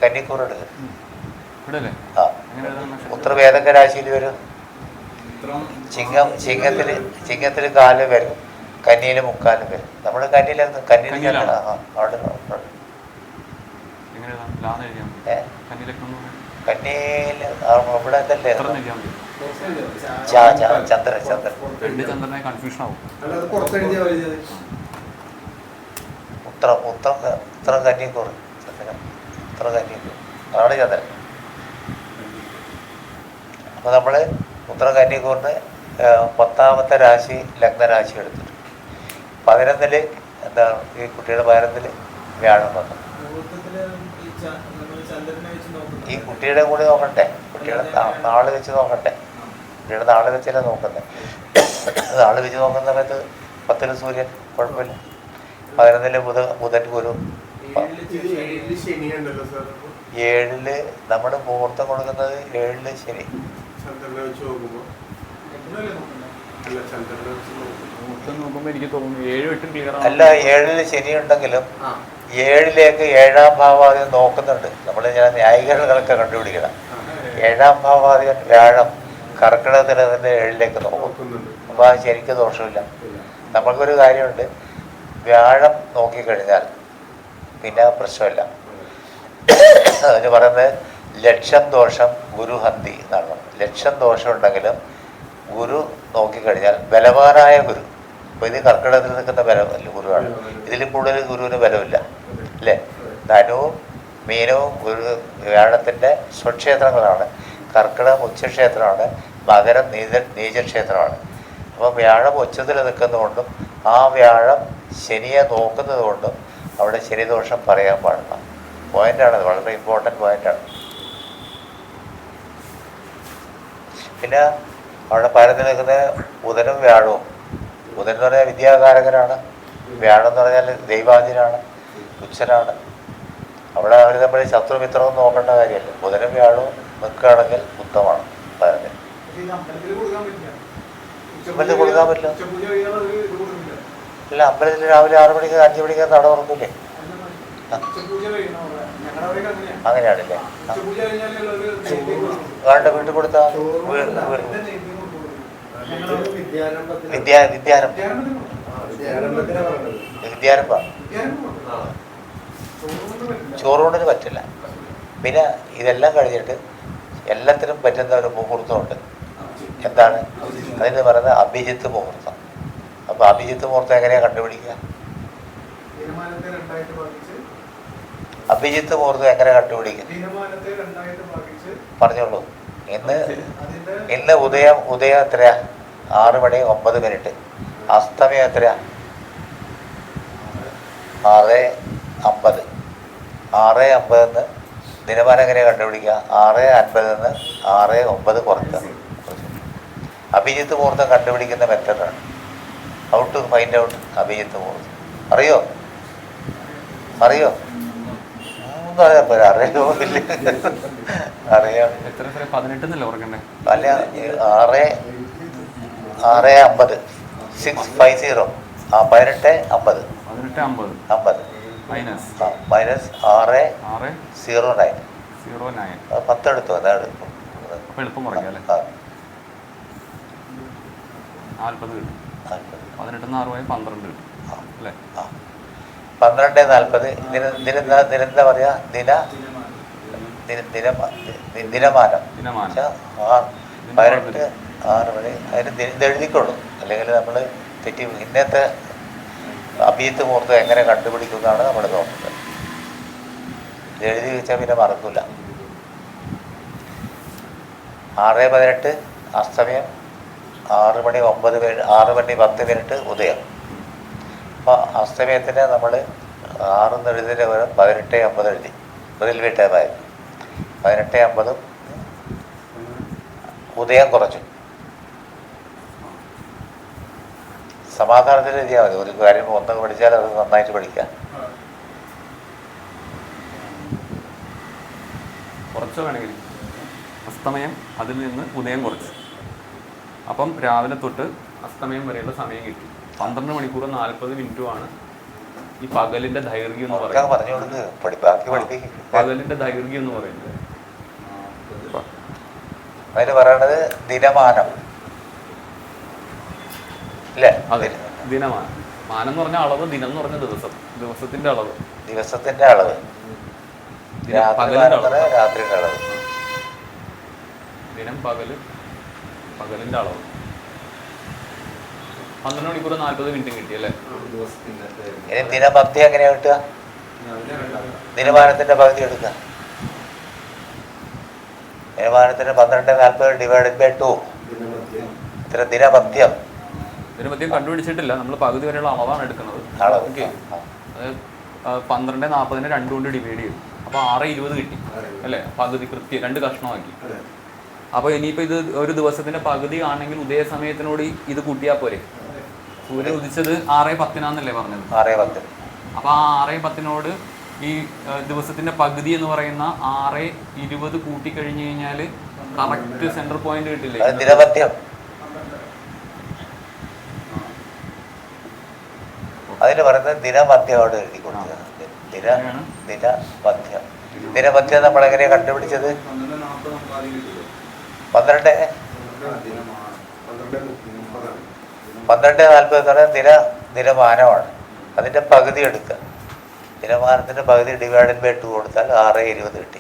കന്നിക്കൂർ എടുക്കുക. ഉത്തരം ഏതൊക്കെ രാശിയിൽ വരും? ചിങ്ങത്തിൽ 4 വരും, കന്നിയിൽ 3/4 വരും. നമ്മൾ കന്നിയിൽ അവിടെ കന്നിയിൽ ഇവിടെ എന്തല്ലേ ചന്ദ്രൻ ഉത്തരം കന്നിക്കൂർ, ഉത്തരം കന്നിക്കൂർ അതാണ് ചന്ദ്രൻ. അപ്പോൾ നമ്മൾ ഉത്തരം കന്നിക്കൂറിന് 10ാമത്തെ രാശി ലഗ്നരാശി എടുത്തിട്ട് 11-ൽ എന്താണ് ഈ കുട്ടിയുടെ 11-ൽ വ്യാഴം വന്നു. ഈ കുട്ടിയുടെ കൂടി നോക്കണ്ടേ? കുട്ടിയുടെ നാള് വെച്ച് നോക്കണ്ടേ? കുട്ടിയുടെ നാള് വെച്ചല്ലേ നോക്കുന്നത്. നാള് വെച്ച് നോക്കുന്ന സമയത്ത് 10-ൽ സൂര്യൻ, കുഴപ്പമില്ല. 11-ൽ ബുധൻ ഗുരു. 7-ൽ നമ്മൾ മുഹൂർത്തം കൊടുക്കുന്നത് 7-ൽ ശനി. അല്ല, 7-ൽ ശനി ഉണ്ടെങ്കിലും 7-ലേക്ക് 7-ാം ഭാവാധിപൻ നോക്കുന്നുണ്ട്. നമ്മൾ ഞാൻ ന്യായീകരണങ്ങളൊക്കെ കണ്ടുപിടിക്കണം. 7-ാം ഭാവാധിപൻ വ്യാഴം കർക്കിടകത്തിൽ അതിൻ്റെ 7-ലേക്ക് നോക്കും. അപ്പോൾ അത് ശരിക്കും ദോഷമില്ല. നമുക്കൊരു കാര്യമുണ്ട്, വ്യാഴം നോക്കിക്കഴിഞ്ഞാൽ പിന്നെ പ്രശ്നമില്ല. അതിന് പറയുന്നത് ലക്ഷം ദോഷം ഗുരുഹന്തി എന്നാണ്. ലക്ഷം ദോഷം ഉണ്ടെങ്കിലും ഗുരു നോക്കിക്കഴിഞ്ഞാൽ ബലവാനായ ഗുരു. അപ്പോൾ ഇത് കർക്കിടകത്തിൽ നിൽക്കുന്ന ബലമല്ല ഗുരുവാണ്. ഇതിൽ കൂടുതൽ ഗുരുവിന് ബലമില്ല അല്ലേ? ധനുവും മീനവും ഗുരു വ്യാഴത്തിൻ്റെ സ്വക്ഷേത്രങ്ങളാണ്. കർക്കിടകം ഉച്ചക്ഷേത്രമാണ്, മകരം നീചക്ഷേത്രമാണ്. അപ്പോൾ വ്യാഴം ഉച്ചത്തിൽ നിൽക്കുന്നതുകൊണ്ടും ആ വ്യാഴം ശനിയെ നോക്കുന്നത് കൊണ്ടും അവിടെ ശനിദോഷം പറയാൻ പാടില്ല. പോയിൻ്റാണത്, വളരെ ഇമ്പോർട്ടൻ്റ് പോയിൻ്റാണ്. പിന്നെ അവിടെ പരന്ന് നിൽക്കുന്ന ബുധനും വ്യാഴവും. ബുധൻ എന്ന് പറഞ്ഞാൽ വിദ്യാകാരകനാണ്, വ്യാഴം എന്ന് പറഞ്ഞാൽ ദൈവാധീനാണ്, ഉച്ചനാണ്. അവിടെ അവർ നമ്മൾ ശത്രുമിത്രമൊന്നും നോക്കേണ്ട കാര്യമല്ല. ബുധനും വ്യാഴവും നിൽക്കുകയാണെങ്കിൽ ഉത്തമമാണ് ഭരണത്തിൽ. അമ്പലത്തിൽ കൊടുക്കാൻ പറ്റില്ല. അല്ല, അമ്പലത്തിൽ രാവിലെ 6 മണിക്ക് 5 മണിക്ക് നട തുറക്കില്ലേ? അങ്ങനെയാണല്ലേ? വേണ്ട, വീട്ടിൽ കൊടുത്താൽ വിദ്യാരംഭ ചോറുകൊണ്ടിന് പറ്റില്ല. പിന്നെ ഇതെല്ലാം കഴിഞ്ഞിട്ട് എല്ലാത്തിനും പറ്റുന്ന ഒരു മുഹൂർത്തമുണ്ട്. എന്താണ് അതിന് പറയുന്നത്? അഭിജിത്ത് മുഹൂർത്തം. അപ്പൊ അഭിജിത്ത് മുഹൂർത്തം എങ്ങനെയാ കണ്ടുപിടിക്കുക? അഭിജിത്ത് മുഹൂർത്തം എങ്ങനെ കണ്ടുപിടിക്കുക? പറഞ്ഞോളൂ. ഇന്ന് ഉദയം എത്രയാ? 6 മണി 9 മിനിറ്റ്. അസ്തമയം എത്രയാ? 6:50. 6:50 ദിനമാനം എങ്ങനെയാണ് കണ്ടുപിടിക്കുക? 6:50 6:09 കുറയ്ക്കുക. അഭിജിത്ത് മുഹൂർത്തം കണ്ടുപിടിക്കുന്ന മെത്തഡാണ്. How to find out Abhijit മുഹൂർത്തം? അറിയോ? ഒന്നും അറിയാൻ പോരാ. അറിയോ? ഇല്ല, അറിയാം. അല്ല, 6:50 6:50 18:50 മൈനസ് 6:09 10 എടുത്തു. അതാ എടുക്കും. എളുപ്പം കുറയ്ക്കാം അല്ലേ? 40 കിട്ടും. 18 12 കിട്ടും അല്ലേ? 12:40 ദിനെന്താ പറയാ? ദിനമാനം. 18 6 മണി. അതിന് ഇതെഴുതിക്കൊള്ളൂ, അല്ലെങ്കിൽ നമ്മൾ തെറ്റി. ഇന്നത്തെ അഭിജിത്ത് മുഹൂർത്തം എങ്ങനെ കണ്ടുപിടിക്കും എന്നാണ് നമ്മൾ നോക്കുന്നത്. ഇത് എഴുതി വെച്ചാൽ പിന്നെ മറക്കില്ല. 6:18 അസ്തമയം. 6 മണി 10 മിനിറ്റ് ഉദയം. അപ്പോൾ അസ്തമയത്തിന് നമ്മൾ 6 എഴുതിൻ്റെ പകരം 18:50 എഴുതി. റെയിൽവേ ടൈമായിരുന്നു. 18:50 ഉദയം കുറച്ചു. സമാധാനത്തിൽ എഴുതിയാൽ മതി. ഒരു കാര്യം ഒന്ന് പഠിച്ചാൽ അത് നന്നായിട്ട് പഠിക്കാം. കുറച്ചോ വേണമെങ്കിൽ അസ്തമയം, അതിൽ നിന്ന് ഉദയം കുറച്ച്. അപ്പം രാവിലെ തൊട്ട് അസ്തമയം വരെയുള്ള സമയം കിട്ടി. 12 മണിക്കൂർ 40 മിനിറ്റുമാണ് ഈ പകലിന്റെ ദൈർഘ്യം എന്ന് പറയുന്നത്. പകലിന്റെ ദൈർഘ്യം എന്ന് പറയുന്നത് അതിന് പറയണത് ദിനമാനം അല്ലേ? അതെ, ദിനമാനം. മാനം എന്ന് പറഞ്ഞ അളവ്, ദിനം എന്ന് പറഞ്ഞ ദിവസത്തിന്റെ അളവ്. ദിവസത്തിന്റെ അളവ്. രാത്രിയുടെ അളവ്. ദിനം, പകലിന്റെ അളവ്. 12 മണിക്കൂർ 40 മിനിറ്റും കിട്ടി അല്ലേ? ഇനി ദിനമധ്യം എങ്ങനെയാ കിട്ടുക? ദിനമാനത്തിന്റെ പകുതി എടുക്കുക. ദിനമാനത്തിന് 12:40 ഡിവൈഡഡ് ബൈ 2. ഇത്ര ദിനമധ്യം കണ്ടുപിടിച്ചിട്ടില്ല. നമ്മൾ പകുതി വരെയുള്ള അളവാണ് എടുക്കുന്നത്. ഓക്കെ, അത് 12:40 2 കൊണ്ട് ഡിവൈഡ് ചെയ്തു. അപ്പോൾ 6:20 കിട്ടി അല്ലേ? പകുതി കൃത്യം 2 കഷ്ണമാക്കി. അപ്പോൾ ഇനിയിപ്പോൾ ഇത് ഒരു ദിവസത്തിന്റെ പകുതി ആണെങ്കിൽ ഉദയ സമയത്തിനോട് ഇത് കൂട്ടിയാൽ പോരെ? സൂര്യൻ ഉദിച്ചത് 6:10 പറഞ്ഞത്. 6:10. അപ്പോൾ ആ 6:10 ഈ ദിവസത്തിന്റെ പകുതി എന്ന് പറയുന്ന 6:20 കൂട്ടിക്കഴിഞ്ഞു കഴിഞ്ഞാൽ കറക്റ്റ് സെൻട്രൽ പോയിന്റ് കിട്ടില്ലേ? ദിനമധ്യം. അതിന് പറയുന്നത് ദിനമധ്യമാണ് എഴുതി കൊടുക്കുക. ദിനമധ്യം നമ്മൾ എങ്ങനെയാ കണ്ടുപിടിച്ചത്? 12:40 ദിനമാനമാണ്. അതിൻ്റെ പകുതി എടുക്കുക. ദിനമാനത്തിൻ്റെ പകുതി ഡിവൈഡഡ് ബൈ 2 കൊടുത്താൽ 6:20 കിട്ടി.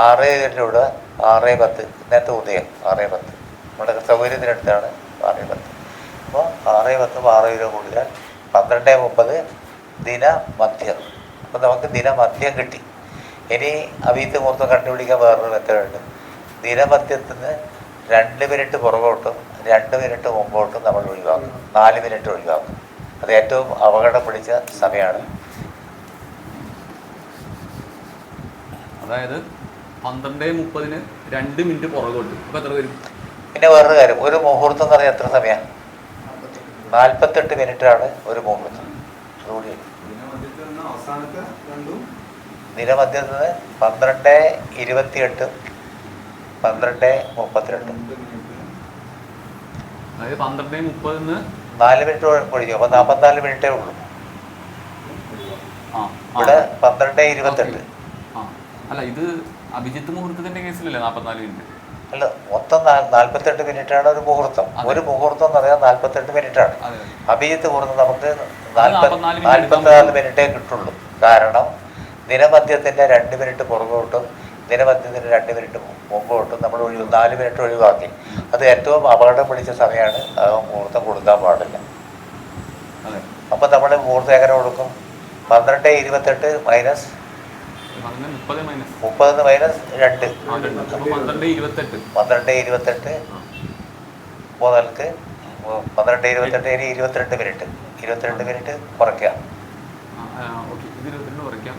6:20 6:10. ഇന്നത്തെ ഉദയം 6:10. നമ്മുടെ സൗകര്യത്തിനടുത്താണ് 6:10. അപ്പോൾ 6:10 6:20 കൂടിയാൽ 12:30 ദിനമധ്യം. അപ്പോൾ നമുക്ക് ദിനമധ്യം കിട്ടി. ഇനി അഭിജിത്ത് മുഹൂർത്തം കണ്ടുപിടിക്കാൻ വേറൊരു മെത്തേഡുണ്ട്. ദിനമധ്യത്തിന് 2 മിനിറ്റ് പുറകോട്ടും 2 മിനിറ്റ് മുമ്പോട്ടും നമ്മൾ ഒഴിവാക്കും. 4 മിനിറ്റ് ഒഴിവാക്കും. അത് ഏറ്റവും അപകടം പിടിച്ച സമയമാണ്. അതായത് 12:30 2 മിനിറ്റ് പുറകോട്ട്. അപ്പോൾ എത്ര വരും? പിന്നെ വേറൊരു കാര്യം, ഒരു മുഹൂർത്തം എന്ന് പറഞ്ഞാൽ എത്ര സമയമാണ്? 48 മിനിറ്റാണ് ഒരു മുഹൂർത്തം. അതുകൂടി ദിനമധ്യത്തിന് 12:28, 12:32. അതായത് 12:30 4 മിനിറ്റ് ഒഴിഞ്ഞു. അപ്പോൾ 44 മിനിറ്റേ ഉള്ളൂ. ഇവിടെ 12:28. അല്ല, ഇത് അഭിജിത്ത് മുഹൂർത്തത്തിന്റെ കേസിലല്ലേ 44 മിനിറ്റ്? അല്ല, മൊത്തം 48 മിനിറ്റാണ് ഒരു മുഹൂർത്തം. ഒരു മുഹൂർത്തം എന്ന് പറയാൻ 48 മിനിറ്റാണ്. അഭിജിത്ത് മുഹൂർത്തം നമുക്ക് 44 മിനിറ്റേ കിട്ടുള്ളൂ. കാരണം ദിനമധ്യത്തിൻ്റെ 2 മിനിറ്റ് പുറകോട്ടും ദിനമധ്യത്തിന് 2 മിനിറ്റ് മുമ്പോട്ടും നമ്മൾ 4 മിനിറ്റ് ഒഴിവാക്കി. അത് ഏറ്റവും അപകടം പിടിച്ച സമയമാണ്. മുഹൂർത്തം കൊടുക്കാൻ പാടില്ല. അപ്പം നമ്മൾ മുഹൂർത്തം എങ്ങനെ കൊടുക്കും? 12:28 മൈനസ് 30 മൈനസ് 2, 12:28 മുതൽക്ക് 12:28 ഇനി 22 മിനിറ്റ്. 22 മിനിറ്റ് കുറയ്ക്കുക.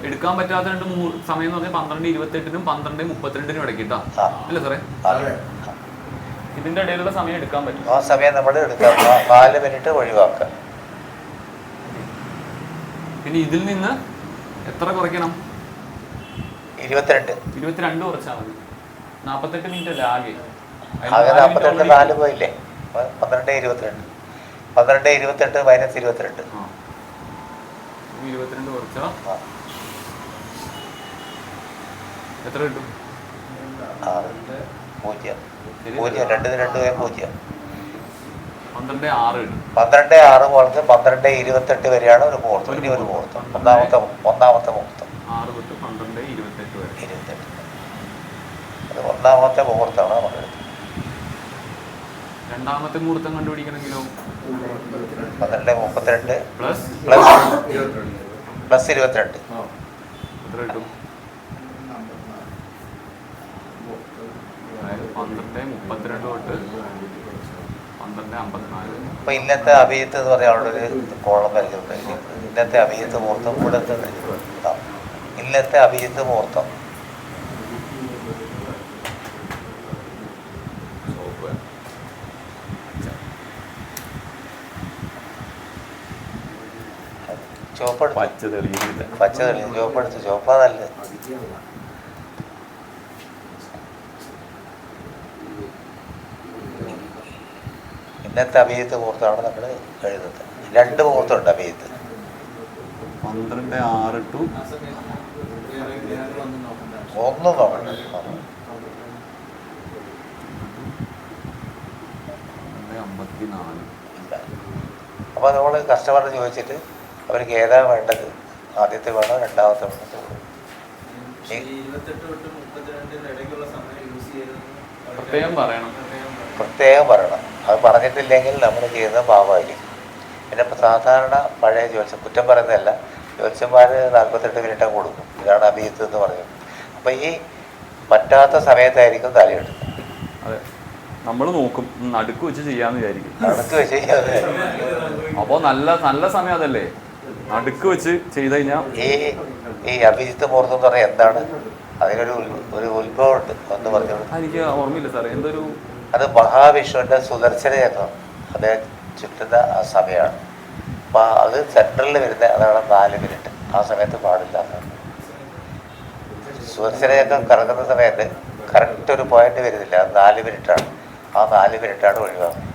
എടുക്കാൻ പറ്റാത്ത രണ്ട് സമയം എന്ന് പറഞ്ഞാൽ 12:28 12:32 ഇടയ്ക്കിട്ടാ അല്ലേ സാറേ? ഇതിന്റെ ഇടയിലുള്ള സമയം എടുക്കാൻ പറ്റും. ആ സമയം നമ്മൾ എടുക്കാം. 4 മിനിറ്റ് ഒഴിവാക്കുക. പിന്നെ ഇതിൽ നിന്ന് എത്ര കുറയ്ക്കണം? 22 കുറച്ചാൽ മതി. 48 മിനിറ്റ് അല്ലേ ആകെ? 48 4 പോയില്ലേ? 12:28 12:28 മൈനസ് 22. 22 കുറച്ചാ എത്ര കിട്ടും? 0 0 2 2 0. 12:06 കിട്ടും. 12:06 മുതൽക്ക് 12:28 വരെയാണ് ഒരു മുഹൂർത്തം. ഇനി ഒരു മുഹൂർത്തം, ഒന്നാമത്തെ മുഹൂർത്തം 6 തൊട്ട് 12:28 വരെ. 28. അത് ഒന്നാമത്തെ മുഹൂർത്തമാണ് നമ്മൾ എടുത്തത്. രണ്ടാമത്തെ മുഹൂർത്തം കണ്ടുപിടിക്കണമെങ്കിലോ 12:32 പ്ലസ് 22. എത്ര കിട്ടും? 12:32 തൊട്ട് 12:54. അപ്പൊ ഇന്നത്തെ അഭിജിത്ത് എന്ന് പറഞ്ഞ അവിടെ ഒരു കോളം വരയ്ക്കുന്നുണ്ട്. ഇന്നത്തെ അഭിജിത്ത് മുഹൂർത്തം ഇവിടുത്തെ ഇന്നത്തെ അഭിജിത്ത് മുഹൂർത്തം ചുവപ്പെടുത്ത്, പച്ച തെളിയും ചുവപ്പെടുത്ത്. ചുവപ്പാ നല്ലത്. ഇന്നത്തെ അഭിജിത്ത് മുഹൂർത്തമാണ് നമ്മൾ എഴുതുന്നത്. 2 മുഹൂർത്തമുണ്ട് അഭിജിത്ത്. 12:06 ടു ഒന്നും നോക്കണ്ട. അപ്പോൾ നമ്മൾ കസ്റ്റമറിന് ചോദിച്ചിട്ട് അവർക്ക് ഏതാ വേണ്ടത്, ആദ്യത്തെ വേണോ രണ്ടാമത്തെ വേണോ? പ്രത്യേകം പറയണം. അത് പറഞ്ഞിട്ടില്ലെങ്കിൽ നമ്മൾ ചെയ്യുന്ന പാവമായിരിക്കും. പിന്നെ ഇപ്പോൾ സാധാരണ പഴയ ജ്യോത്സ്യം, കുറ്റം പറയുന്നതല്ല, ജ്യോത്സ്യന്മാർ 48 മിനിറ്റ് കൊടുക്കും. ഇതാണ് അഭിജിത്ത് എന്ന് പറയുന്നത്. അപ്പോൾ ഈ പറ്റാത്ത സമയത്തായിരിക്കും തലയെടുക്കുന്നത്. അതെ, നമ്മൾ നോക്കും നടുക്ക് വെച്ച് ചെയ്യാന്ന് വിചാരിക്കും. നടുക്ക് വെച്ച് ചെയ്യാതെ അപ്പോൾ നല്ല നല്ല സമയം അതല്ലേ? നടുക്ക് വെച്ച് ചെയ്ത് കഴിഞ്ഞാൽ ഈ അഭിജിത്ത് മുഹൂർത്തം എന്ന് പറഞ്ഞാൽ എന്താണ്? അതിനൊരു ഉത്ഭവമുണ്ട്. ഒന്ന് പറഞ്ഞോളൂ. എനിക്ക് ഓർമ്മയില്ല സാറേ, എന്തൊരു അത് മഹാവിഷ്ണുവിൻ്റെ സുദർശന ചക്രം അദ്ദേഹം ചുറ്റുന്ന ആ സമയമാണ്. അപ്പോൾ അത് സെൻട്രലിൽ വരുന്ന അതാണ് 4 മിനിറ്റ്. ആ സമയത്ത് പാടില്ല. സുദർശന ചക്രം കറങ്ങുന്ന സമയത്ത് കറക്റ്റ് ഒരു പോയിന്റ് വരുന്നില്ല. അത് 4 മിനിറ്റാണ്. ആ 4 മിനിറ്റാണ് ഒഴിവാക്കുന്നത്.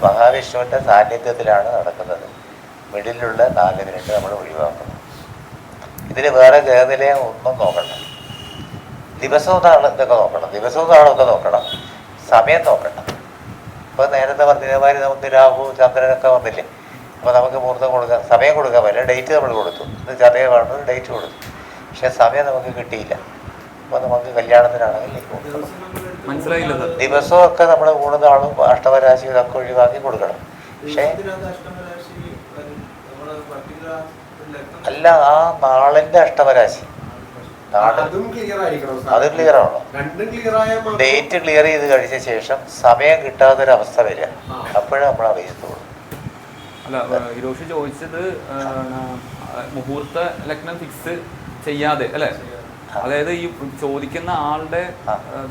മഹാവിഷ്ണുവിൻ്റെ സാന്നിധ്യത്തിലാണ് നടക്കുന്നത്. മിഡിലുള്ള 4 മിനിറ്റ് നമ്മൾ ഒഴിവാക്കണം. ഇതിന് വേറെ ഗ്രഹനിലയം ഒന്നും നോക്കണ്ട. ദിവസവും ഇതൊക്കെ നോക്കണം. ദിവസവും നാളൊക്കെ നോക്കണം. സമയം നോക്കണം. ഇപ്പോൾ നേരത്തെ പറഞ്ഞമാതിരി നമുക്ക് രാഹു ചന്ദ്രനൊക്കെ വന്നില്ലേ? അപ്പോൾ നമുക്ക് മുഹൂർത്തം കൊടുക്കാം, സമയം കൊടുക്കാൻ പറ്റില്ല. ഡേറ്റ് നമ്മൾ കൊടുത്തു. ഇത് ചതയമാണ്, ഡേറ്റ് കൊടുത്തു. പക്ഷേ സമയം നമുക്ക് കിട്ടിയില്ല. അപ്പോൾ നമുക്ക് കല്യാണത്തിനാണെങ്കിൽ മനസ്സിലായില്ല സാർ. ദിവസമൊക്കെ നമ്മൾ ഊണുന്ന ആളും അഷ്ടമരാശി ഇതൊക്കെ ഒഴിവാക്കി കൊടുക്കണം. പക്ഷേ അല്ല, ആ നാളിൻ്റെ അഷ്ടമരാശി അതും ക്ലിയർ ആണോ? ഡേറ്റ് ക്ലിയർ ചെയ്ത് കഴിച്ച ശേഷം സമയം കിട്ടാത്തൊരവസ്ഥ വരിക, അപ്പോഴും നമ്മൾ അറിയത്തുള്ളൂ. അല്ല, ഹിരോഷി ചോദിച്ചത് മുഹൂർത്ത ലഗ്നം ഫിക്സ് ചെയ്യാതെ അല്ലേ? അതായത് ഈ ചോദിക്കുന്ന ആളുടെ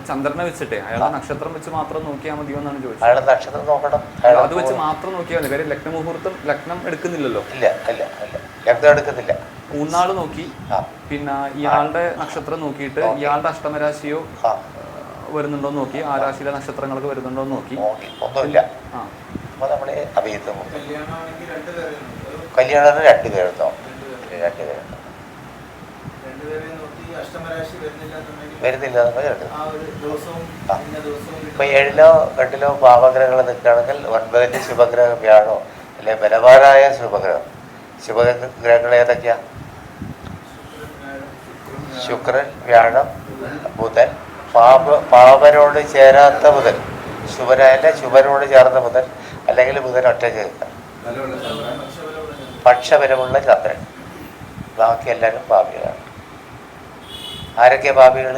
ചന്ദ്രനെ വെച്ചിട്ടേ അയാളുടെ നക്ഷത്രം വെച്ച് മാത്രം നോക്കിയാൽ മതിയോ എന്നാണ് ചോദിച്ചത്. അയാളുടെ നക്ഷത്രം നോക്കണം. അത് വെച്ച് മാത്രം നോക്കിയാൽ മതി. കാര്യം ലഗ്ന മുഹൂർത്തം ലഗ്നം എടുക്കുന്നില്ലല്ലോ. ഇല്ല ഇല്ല ഇല്ല. ലഗ്നം എടുക്കുന്നില്ല. മൂന്നാള് നോക്കി, ആ പിന്നെ ഇയാളുടെ നക്ഷത്രം നോക്കിയിട്ട് ഇയാളുടെ അഷ്ടമരാശിയോ ആ വരുന്നുണ്ടോ നോക്കി, ആ രാശിയിലെ നക്ഷത്രങ്ങളൊക്കെ വരുന്നുണ്ടോ നോക്കി. ഒന്നുമില്ല. ആ അപ്പോൾ നമ്മൾ അഭിയത്ത് കല്യാണം 2 പേരുണ്ടോ? 2 പേരുണ്ടോ? വരുന്നില്ല നമ്മൾ ഇപ്പൊ 7ലോ 8ലോ പാപഗ്രഹങ്ങൾ നിൽക്കുകയാണെങ്കിൽ 9ന്റെ ശുഭഗ്രഹം വ്യാഴോ അല്ലെ ബലവാനായ ശുഭഗ്രഹം. ശുഭഗ്രഹങ്ങൾ ഏതൊക്കെയാ? ശുക്രൻ, വ്യാഴം, ബുധൻ. പാപനോട് ചേരാത്ത ബുധൻ, ശുഭനോട് ചേർന്ന ബുധൻ, അല്ലെങ്കിൽ ബുധൻ ഒറ്റയ്ക്ക് നിൽക്കാം. പക്ഷബലമുള്ള ചന്ദ്രൻ. ബാക്കി എല്ലാവരും പാപികളാണ്. ആരൊക്കെ പാപികൾ?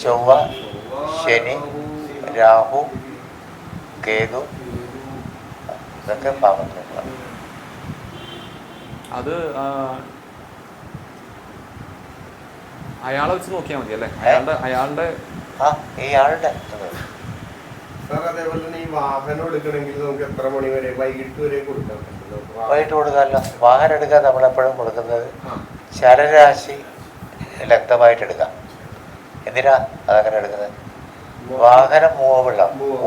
ചൊവ്വ, ശനി, രാഹു, കേതു, ഇതൊക്കെ പാപഗ്രഹങ്ങളാണ്. അത് അയാളെ വെച്ച് നോക്കിയാൽ മതി അല്ലേ? അയാളുടെ ഇയാളുടെ അതേപോലെ തന്നെ ഈ വാഹനം എടുക്കണമെങ്കിൽ നമുക്ക് എത്ര മണി വരെ? വൈകിട്ട് വരെ കൊടുക്കാം. വൈകിട്ട് കൊടുക്കാമല്ലോ. വാഹനം എടുക്കാൻ നമ്മളെപ്പോഴും കൊടുക്കുന്നത് ശരരാശി ലഗ്നമായിട്ട് എടുക്കാം. എന്തിനാ അതങ്ങനെ എടുക്കുന്നത്? വാഹനം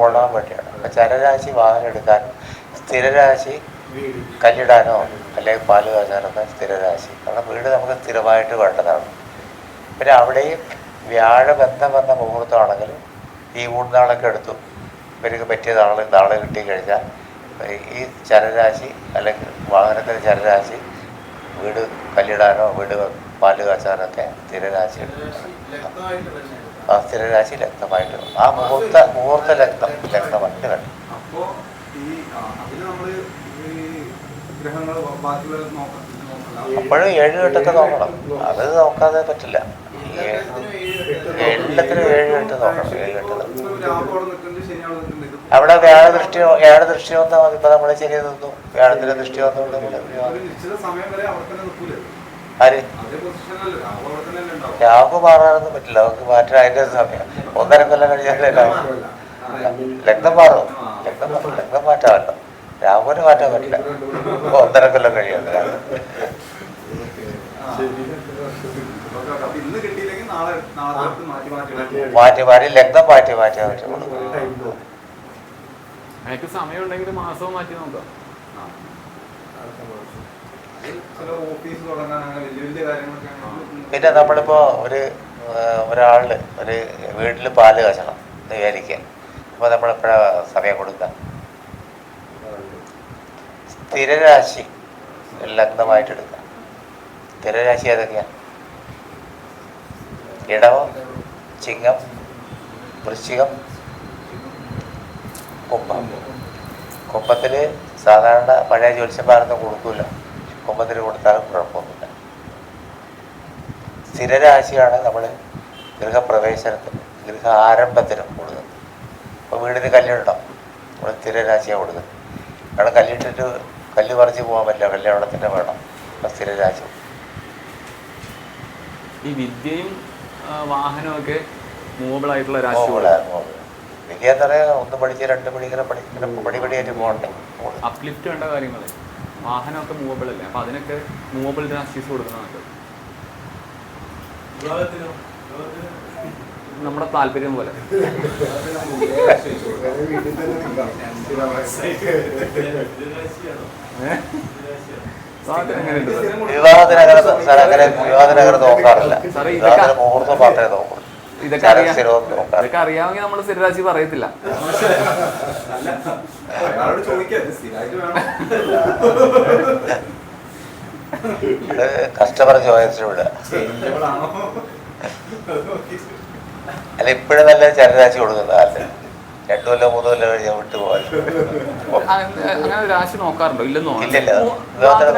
ഓടാൻ വേണ്ടിയാണ്. അപ്പം ചരരാശി വാഹനം എടുക്കാനും സ്ഥിരരാശി കല്ലിടാനോ അല്ലെങ്കിൽ പാല് കാച്ചാനൊക്കെ സ്ഥിരരാശി. കാരണം വീട് നമുക്ക് സ്ഥിരമായിട്ട് വേണ്ടതാണ്. പിന്നെ അവിടെയും വ്യാഴബന്ധം വന്ന മുഹൂർത്തമാണെങ്കിൽ ഈ ഊൺനാളൊക്കെ എടുത്തു ഇവർക്ക് പറ്റിയ നാളെ കിട്ടിക്കഴിഞ്ഞാൽ ഈ ചരരാശി അല്ലെങ്കിൽ വാഹനത്തിൻ്റെ ചരരാശി വീട് കല്ലിടാനോ വീട് പാല് കാച്ചാനൊക്കെ സ്ഥിരരാശി സ്ഥിരരാശി ലഗ്നമായിട്ട് ആ മുഹൂർത്ത ലഗ്നമായിട്ട് കണ്ടു. അപ്പോഴും 7 കെട്ടൊക്കെ നോക്കണം. അത് നോക്കാതെ പറ്റില്ല. എല്ലാത്തിനും 7 കെട്ട് നോക്കണം. 7 കെട്ട് അവിടെ വ്യാഴ ദൃഷ്ടി വന്നാൽ മതി. ഇപ്പൊ നമ്മള് ശരി നിന്നു, വ്യാഴത്തിന്റെ ദൃഷ്ടി വന്നുകൊണ്ട് ആര് രാഹു മാറാനൊന്നും പറ്റില്ല. നമുക്ക് മാറ്റാൻ അതിന്റെ സമയം 1.5 കൊല്ലം കഴിഞ്ഞാലേ ലഗ്നം മാറും. ലഗ്നം മാറ്റാമല്ലോ. രാഹുവിന് മാറ്റാൻ പറ്റില്ല. 1.5 കൊല്ലം കഴിയുന്നത് മാറ്റി ലഗ്നം മാറ്റാൻ പറ്റുള്ളൂ. എനിക്ക് സമയമുണ്ടെങ്കിൽ മാസവും മാറ്റി നോക്കാം. പിന്നെ നമ്മളിപ്പോ ഒരാളിന് ഒരു വീട്ടിൽ പാല് കാച്ചണം എന്ന് വിചാരിക്കുക. അപ്പോൾ നമ്മളെപ്പോഴാ സമയം കൊടുക്കുക? സ്ഥിരരാശി ലഗ്നമായിട്ട് എടുക്കുക. സ്ഥിരരാശി ഏതൊക്കെയാണ്? ഇടവം, ചിങ്ങം, വൃശ്ചികം, കുംഭം. കുംഭത്തിൽ സാധാരണ പഴയ ജ്യോത്സ്യന്മാരൊന്നും കൊടുക്കില്ല. കുംഭത്തിൽ കൊടുത്താലും കുഴപ്പമൊന്നുമില്ല. സ്ഥിരരാശിയാണ് നമ്മൾ ഗൃഹപ്രവേശനത്തിന് ആരംഭത്തിനും കൊടുക്കുന്നത്. ഇപ്പോൾ വീടിന് കല്ലിടണം, നമ്മൾ സ്ഥിരരാശിയാണ് കൊടുക്കുന്നത്. കാരണം കല്ലിട്ടിട്ട് കല്ല് പറിച്ച് പോകാൻ പറ്റില്ല, കല്യാണത്തിൻ്റെ വേണം. അപ്പം സ്ഥിരരാശി. ഈ വിദ്യയും വാഹനമൊക്കെ മൂവബിൾ ആയിട്ടുള്ള വിദ്യ എന്ന് പറയാൻ 1 പഠിച്ച് 2 പഠിക്കണം പടിപടിയായിട്ട് പോകണ്ടേ. അപ്ലിഫ്റ്റ് വേണ്ട കാര്യങ്ങൾ. വാഹനമൊക്കെ മൂവബിൾ അല്ലേ? അപ്പം അതിനൊക്കെ മൂവബിൾ രാശീസ് കൊടുക്കുന്നതാണ് നമ്മുടെ താല്പര്യം പോലെ. വിവാഹത്തിനങ്ങനെ നോക്കാറില്ല. മുഹൂർത്തം മാത്രമേ നോക്കൂ. ഇതൊക്കെ അറിയാമെങ്കിൽ നമ്മൾ സ്ഥിരരാശി പറയത്തില്ല. കസ്റ്റമർ ചോയ്സിന് വിടുക. അല്ല ഇപ്പോഴും നല്ല ചരരാശി കൊടുക്കുന്നതല്ലേ? 2 കൊല്ലം 3 കൊല്ലം കഴിഞ്ഞാൽ വിട്ടുപോകാൻ. അങ്ങനെ രാശി നോക്കാറുണ്ടോ? ഇല്ലെന്നോ?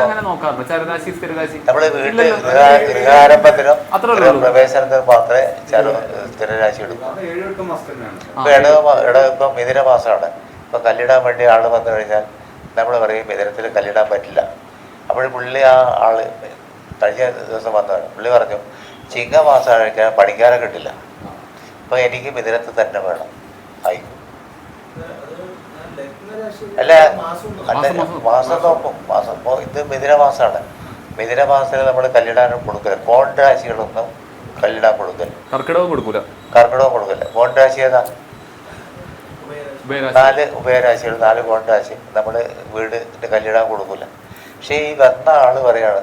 അങ്ങനെ നോക്കാറുണ്ടോ? ചരരാശി സ്ഥിരരാശി നമ്മള് വീട്ടിൽ ഗൃഹാരംഭത്തിനും പ്രവേശനത്തിനും മാത്രമേ സ്ഥിരരാശി എടുക്കൂ. ഇപ്പം മിഥുന മാസമാണ്. ഇപ്പം കല്ലിടാൻ വേണ്ടി ആള് വന്നു കഴിഞ്ഞാൽ നമ്മൾ പറയും മിഥുനത്തിൽ കല്ലിടാൻ പറ്റില്ല. അപ്പോൾ പുള്ളി ആ ആള് കഴിഞ്ഞ ദിവസം വന്നതാണ്. പുള്ളി പറഞ്ഞു ചിങ്ങമാസം കഴിക്കാൻ പഠിക്കാനെ കിട്ടില്ല, അപ്പോൾ എനിക്ക് മിഥുനത്തിൽ തന്നെ വേണം. ആയിക്കോ. അല്ല മാസം നോക്കും. മാസം ഇത് മിഥുന മാസമാണ്. മിഥുനമാസത്തിൽ നമ്മൾ കല്ലിടാനും കൊടുക്കില്ല. കോൺരാശികളൊന്നും കല്ലിടാൻ കൊടുക്കില്ല. കർക്കിടകം കൊടുക്കൂല, കർക്കിടകം കൊടുക്കില്ല. കോൺരാശി ഏതാ? 4 ഉഭയരാശികൾ, 4 കോൺരാശി നമ്മൾ വീടിൻ്റെ കല്ലിടാൻ കൊടുക്കില്ല. പക്ഷേ ഈ വന്ന ആൾ പറയാണ്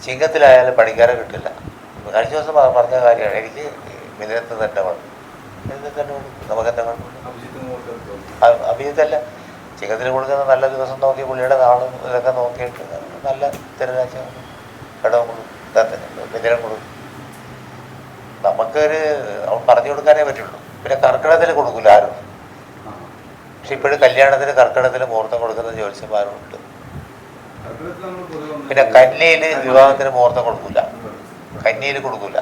ചിങ്ങത്തിലായാലും പണിക്കാരെ കിട്ടില്ല. കഴിഞ്ഞ ദിവസം പറഞ്ഞ കാര്യമാണ്. എനിക്ക് മിഥുനത്തിൽ തന്നെ വേണം, മിഥുനത്തിൽ തന്നെ കൊടുക്കും. നമുക്കെന്താ കുഴപ്പം? അഭിജിത്തല്ല, ചിങ്ങത്തിൽ കൊടുക്കുന്ന നല്ല ദിവസം നോക്കി പുള്ളിയുടെ നാളും ഇതൊക്കെ നോക്കിയിട്ട് നല്ല തിരഞ്ഞാഴ്ച കടവും കൊടുക്കും, മിഥുനം കൊടുക്കും. നമുക്കൊരു പറഞ്ഞു കൊടുക്കാനേ പറ്റുള്ളൂ. പിന്നെ കർക്കിടകത്തിൽ കൊടുക്കില്ല ആരും. പക്ഷെ ഇപ്പോഴും കല്യാണത്തിന് കർക്കിടകത്തിൽ മുഹൂർത്തം കൊടുക്കുന്ന ജ്യോത്സ്യന്മാരും ഉണ്ട്. പിന്നെ കന്നിയിൽ വിവാഹത്തിന് മുഹൂർത്തം കൊടുക്കില്ല, കന്നിയിൽ കൊടുക്കില്ല.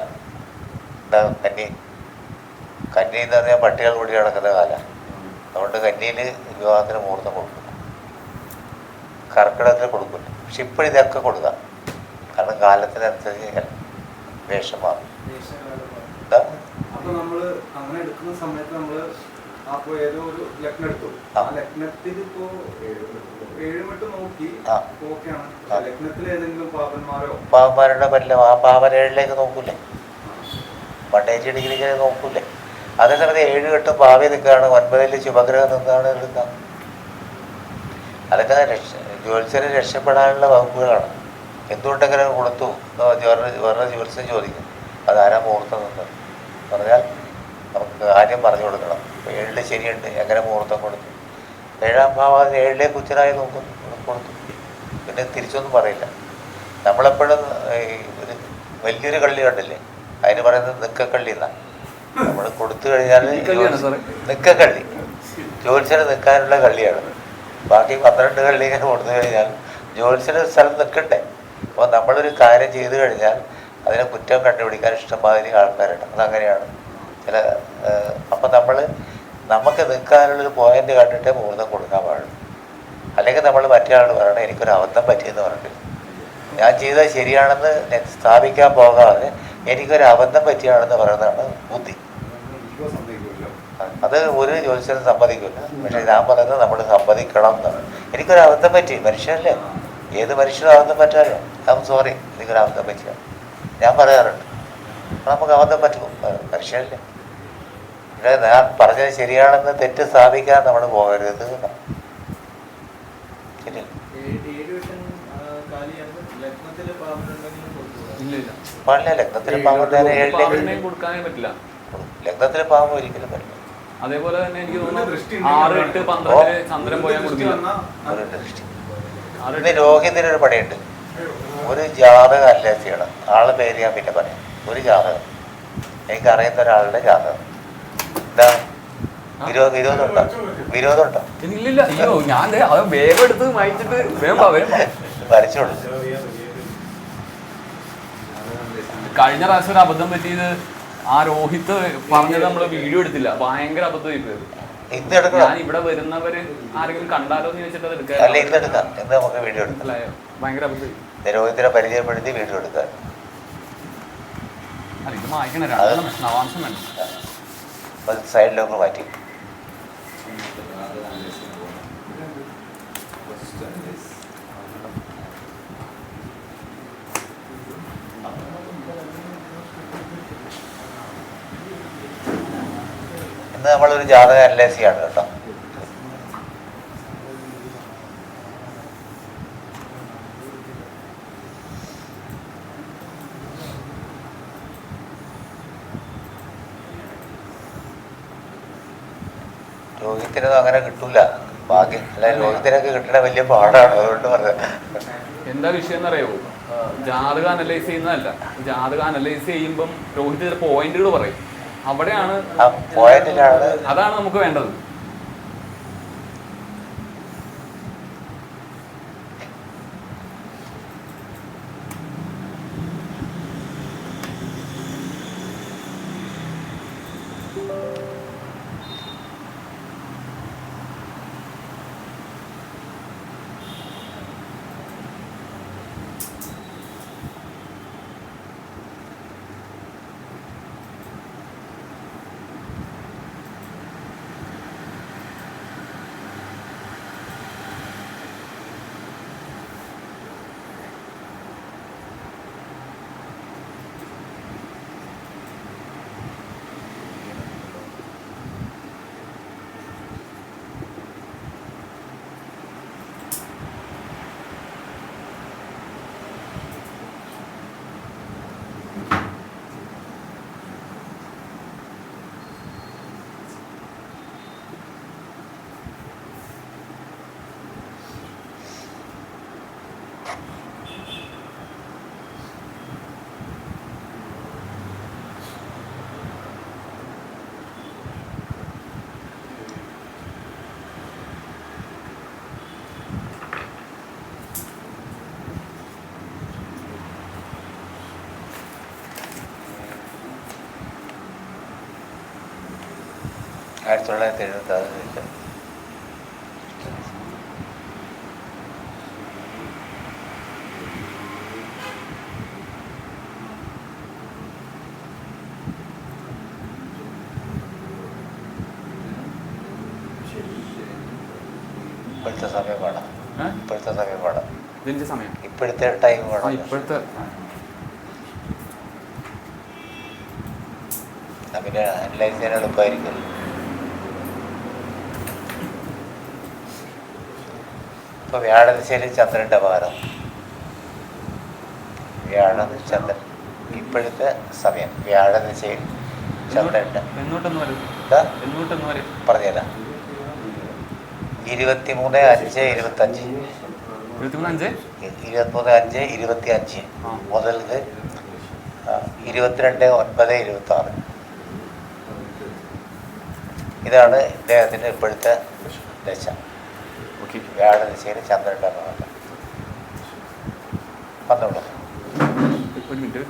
എന്താ കന്നി? കന്നി എന്ന് പറഞ്ഞാൽ പട്ടികൾ കൂടി നടക്കുന്ന കാലം. അതുകൊണ്ട് കന്നിയിൽ വിവാഹത്തിന് മുഹൂർത്തം കൊടുക്കില്ല, കർക്കിടകത്തിൽ കൊടുക്കില്ല. പക്ഷെ ഇപ്പോഴും ഇതൊക്കെ കൊടുക്കാം, കാരണം കാലത്തിനനുസരിച്ച് വേഷം മാറും. അപ്പൊ നമ്മള് അങ്ങനെ എടുക്കുന്ന സമയത്ത് നമ്മള് അപ്പൊ ഏതോ ഒരു ലഗ്നം എടുത്തു. ആ ലഗ്നത്തിൽ ഇപ്പോ 7 നോക്കി ഓക്കെയാണ്. ലഗ്നത്തിൽ ഏതെങ്കിലും പാപന്മാരുടെ പറ്റില്ല. ആ പാപൻ 7ലേക്ക് നോക്കൂലേ, 180 ഡിഗ്രിക്ക് നോക്കൂലേ. അതേസമയത്ത് 7 കെട്ടും ഭാവി നിൽക്കുകയാണ്, 9 ശുഭഗ്രഹം നിന്നാണ് എടുക്കാം. അതൊക്കെ ജ്യോത്സ്യന് രക്ഷപ്പെടാനുള്ള വകുപ്പുകളാണ്. എന്തുകൊണ്ടെങ്ങനെ കൊടുത്തു വേറെ ജ്യോത്സ്യം ചോദിക്കും, അതാരാ മുഹൂർത്തം നിന്നത് പറഞ്ഞാൽ നമുക്ക് കാര്യം പറഞ്ഞു കൊടുക്കണം. 7 ശരിയുണ്ട്, എങ്ങനെ മുഹൂർത്തം കൊടുത്തു? 7-ാം ഭാവം 7ലേക്ക് ഉച്ചനായി നോക്കും, കൊടുത്തു. പിന്നെ തിരിച്ചൊന്നും പറയില്ല. നമ്മളെപ്പോഴും ഒരു വലിയൊരു കള്ളി കണ്ടില്ലേ, അതിന് പറയുന്നത് നിക്കക്കള്ളി എന്നാണ്. നമ്മൾ കൊടുത്തു കഴിഞ്ഞാൽ നിക്കക്കള്ളി, ജ്യോത്സ്യന് നിൽക്കാനുള്ള കള്ളിയാണ്. ബാക്കി 12 കള്ളി ഇങ്ങനെ കൊടുത്തു കഴിഞ്ഞാൽ ജ്യോത്സ്യന് സ്ഥലം നിൽക്കണ്ടേ. അപ്പോൾ നമ്മളൊരു കാര്യം ചെയ്തു കഴിഞ്ഞാൽ അതിനെ കുറ്റം കണ്ടുപിടിക്കാൻ ഇഷ്ടംമാതിരി ആൾക്കാരുണ്ട്. അതങ്ങനെയാണ് ചില. അപ്പം നമുക്ക് നിൽക്കാനുള്ളൊരു പോയിന്റ് കണ്ടിട്ടേ മുഹൂർത്തം കൊടുക്കാൻ പാടുള്ളൂ. അല്ലെങ്കിൽ നമ്മൾ മറ്റേ ആൾ പറയണം എനിക്കൊരു അബദ്ധം പറ്റിയെന്ന് പറഞ്ഞിട്ട് ഞാൻ ചെയ്തത് ശരിയാണെന്ന് സ്ഥാപിക്കാൻ പോകാതെ എനിക്കൊരു അബദ്ധം പറ്റിയാണെന്ന് പറയുന്നതാണ് ബുദ്ധി. അത് ഒരു ജ്യോത്സ്യനും സമ്മതിക്കില്ല. പക്ഷേ ഞാൻ പറയുന്നത് നമ്മൾ സമ്മതിക്കണം എന്നാണ്. എനിക്കൊരു അബദ്ധം പറ്റി, മനുഷ്യനല്ലേ, ഏത് മനുഷ്യനും അബദ്ധം പറ്റാമല്ലോ. ഐ സോറി, എനിക്കൊരു അബദ്ധം പറ്റിയ ഞാൻ പറയാറുണ്ട്. നമുക്ക് അബദ്ധം പറ്റും, മനുഷ്യനല്ലേ. പക്ഷേ ഞാൻ പറഞ്ഞത് ശരിയാണെന്ന് തെറ്റ് സ്ഥാപിക്കാൻ നമ്മൾ പോകരുത്. ശരി, പാടില്ല. ലഗ്നത്തിൽ പാമ്പ് കൊടുക്കാനേ പറ്റില്ല. ലഗ്നത്തിൽ പാമ്പ് ഒരിക്കലും പറ്റില്ല. അതേപോലെ തന്നെ എനിക്ക് തോന്നുന്നു 6, 8, 12 ചന്ദ്രൻ പോയാൽ കൊടുക്കില്ല. ഇന്ന് രോഹിതിനൊരു പണിയുണ്ട്. ഒരു ജാതകം അല്ല ചെയ്യണം. ആളെ പേര് ഞാൻ പിന്നെ പറയാം. ഒരു ജാതകം എനിക്കറിയുന്ന ഒരാളുടെ ജാതകം എന്താ വിരോധമുണ്ടോ? വിരോധമുണ്ടോ? ഇല്ലില്ല. അയ്യോ, ഞാൻ അത് വേഗം എടുത്ത് വായിച്ചിട്ട് വേഗം വരച്ചോളൂ. കഴിഞ്ഞ പ്രാവശ്യം ഒരു അബദ്ധം പറ്റിയത് ആ രോഹിത് പറഞ്ഞത് നമ്മള് വീഡിയോ എടുത്തില്ല. ഭയങ്കര അബദ്ധം ചെയ്തത്. ഞാൻ ഇവിടെ വരുന്നവര് ആരെങ്കിലും കണ്ടാലോ എന്ന് ചോദിച്ചിട്ട് അത് എടുക്കാം. അല്ല, ഇന്നെടുക്കാം. എന്ന് നമുക്ക് വീഡിയോ എടുക്കാം. ഭയങ്കര അബദ്ധം. രോഹിത്തിനെ പരിചയപ്പെടുത്തി വീഡിയോ എടുക്കാം. അല്ല, ഇത് വായിക്കണം. നവാംശം വേണം. സൈഡിലൊക്കെ മാറ്റി. ഇന്ന് നമ്മളൊരു ജാതക അനലൈസ് ചെയ്യാണ് കേട്ടോ. രോഹിത്തിനൊന്നും അങ്ങനെ കിട്ടൂല. ഭാഗ്യം അല്ല, രോഹിത്തിനൊക്കെ കിട്ടണ വലിയ പാടാണ്. അതുകൊണ്ട് പറഞ്ഞത്. എന്താ വിഷയം എന്നറിയോ? ജാതകം അനലൈസ് ചെയ്യുന്നതല്ല. ജാതകം അനലൈസ് ചെയ്യുമ്പം രോഹിത് പോയിന്റുകൾ പറയും. അവിടെയാണ് അതാണ് നമുക്ക് വേണ്ടത്. 1976 ഇപ്പോഴത്തെ സമയം വേണം. ഇപ്പോഴത്തെ സമയം വേണം. ഇതിന്റെ സമയം ഇപ്പോഴത്തെ ടൈം വേണം. ഇപ്പോഴത്തെ പിന്നെ അനലൈസ് ചെയ്യാൻ എളുപ്പമായിരിക്കും. ഇപ്പോൾ വ്യാഴദിശയിൽ ചന്ദ്രൻ്റെ ഭാരം, വ്യാഴം ചന്ദ്രൻ ഇപ്പോഴത്തെ സമയം വ്യാഴദിശയിൽ ചന്ദ്രൻ്റെ എന്നോട്ടൊന്നും വരും എന്താ എന്നോട്ടൊന്നും വരും പറഞ്ഞുതരാം. 23:5:25 23:5:25 മുതൽ 22:9:26 ഇതാണ് ഇദ്ദേഹത്തിൻ്റെ ഇപ്പോഴത്തെ ദശ. വ്യാഴദിശയിൽ ചന്ദ്രൻ്റെ ഭാഗം. വന്നോളൂ. ഒരു മിനിറ്റ്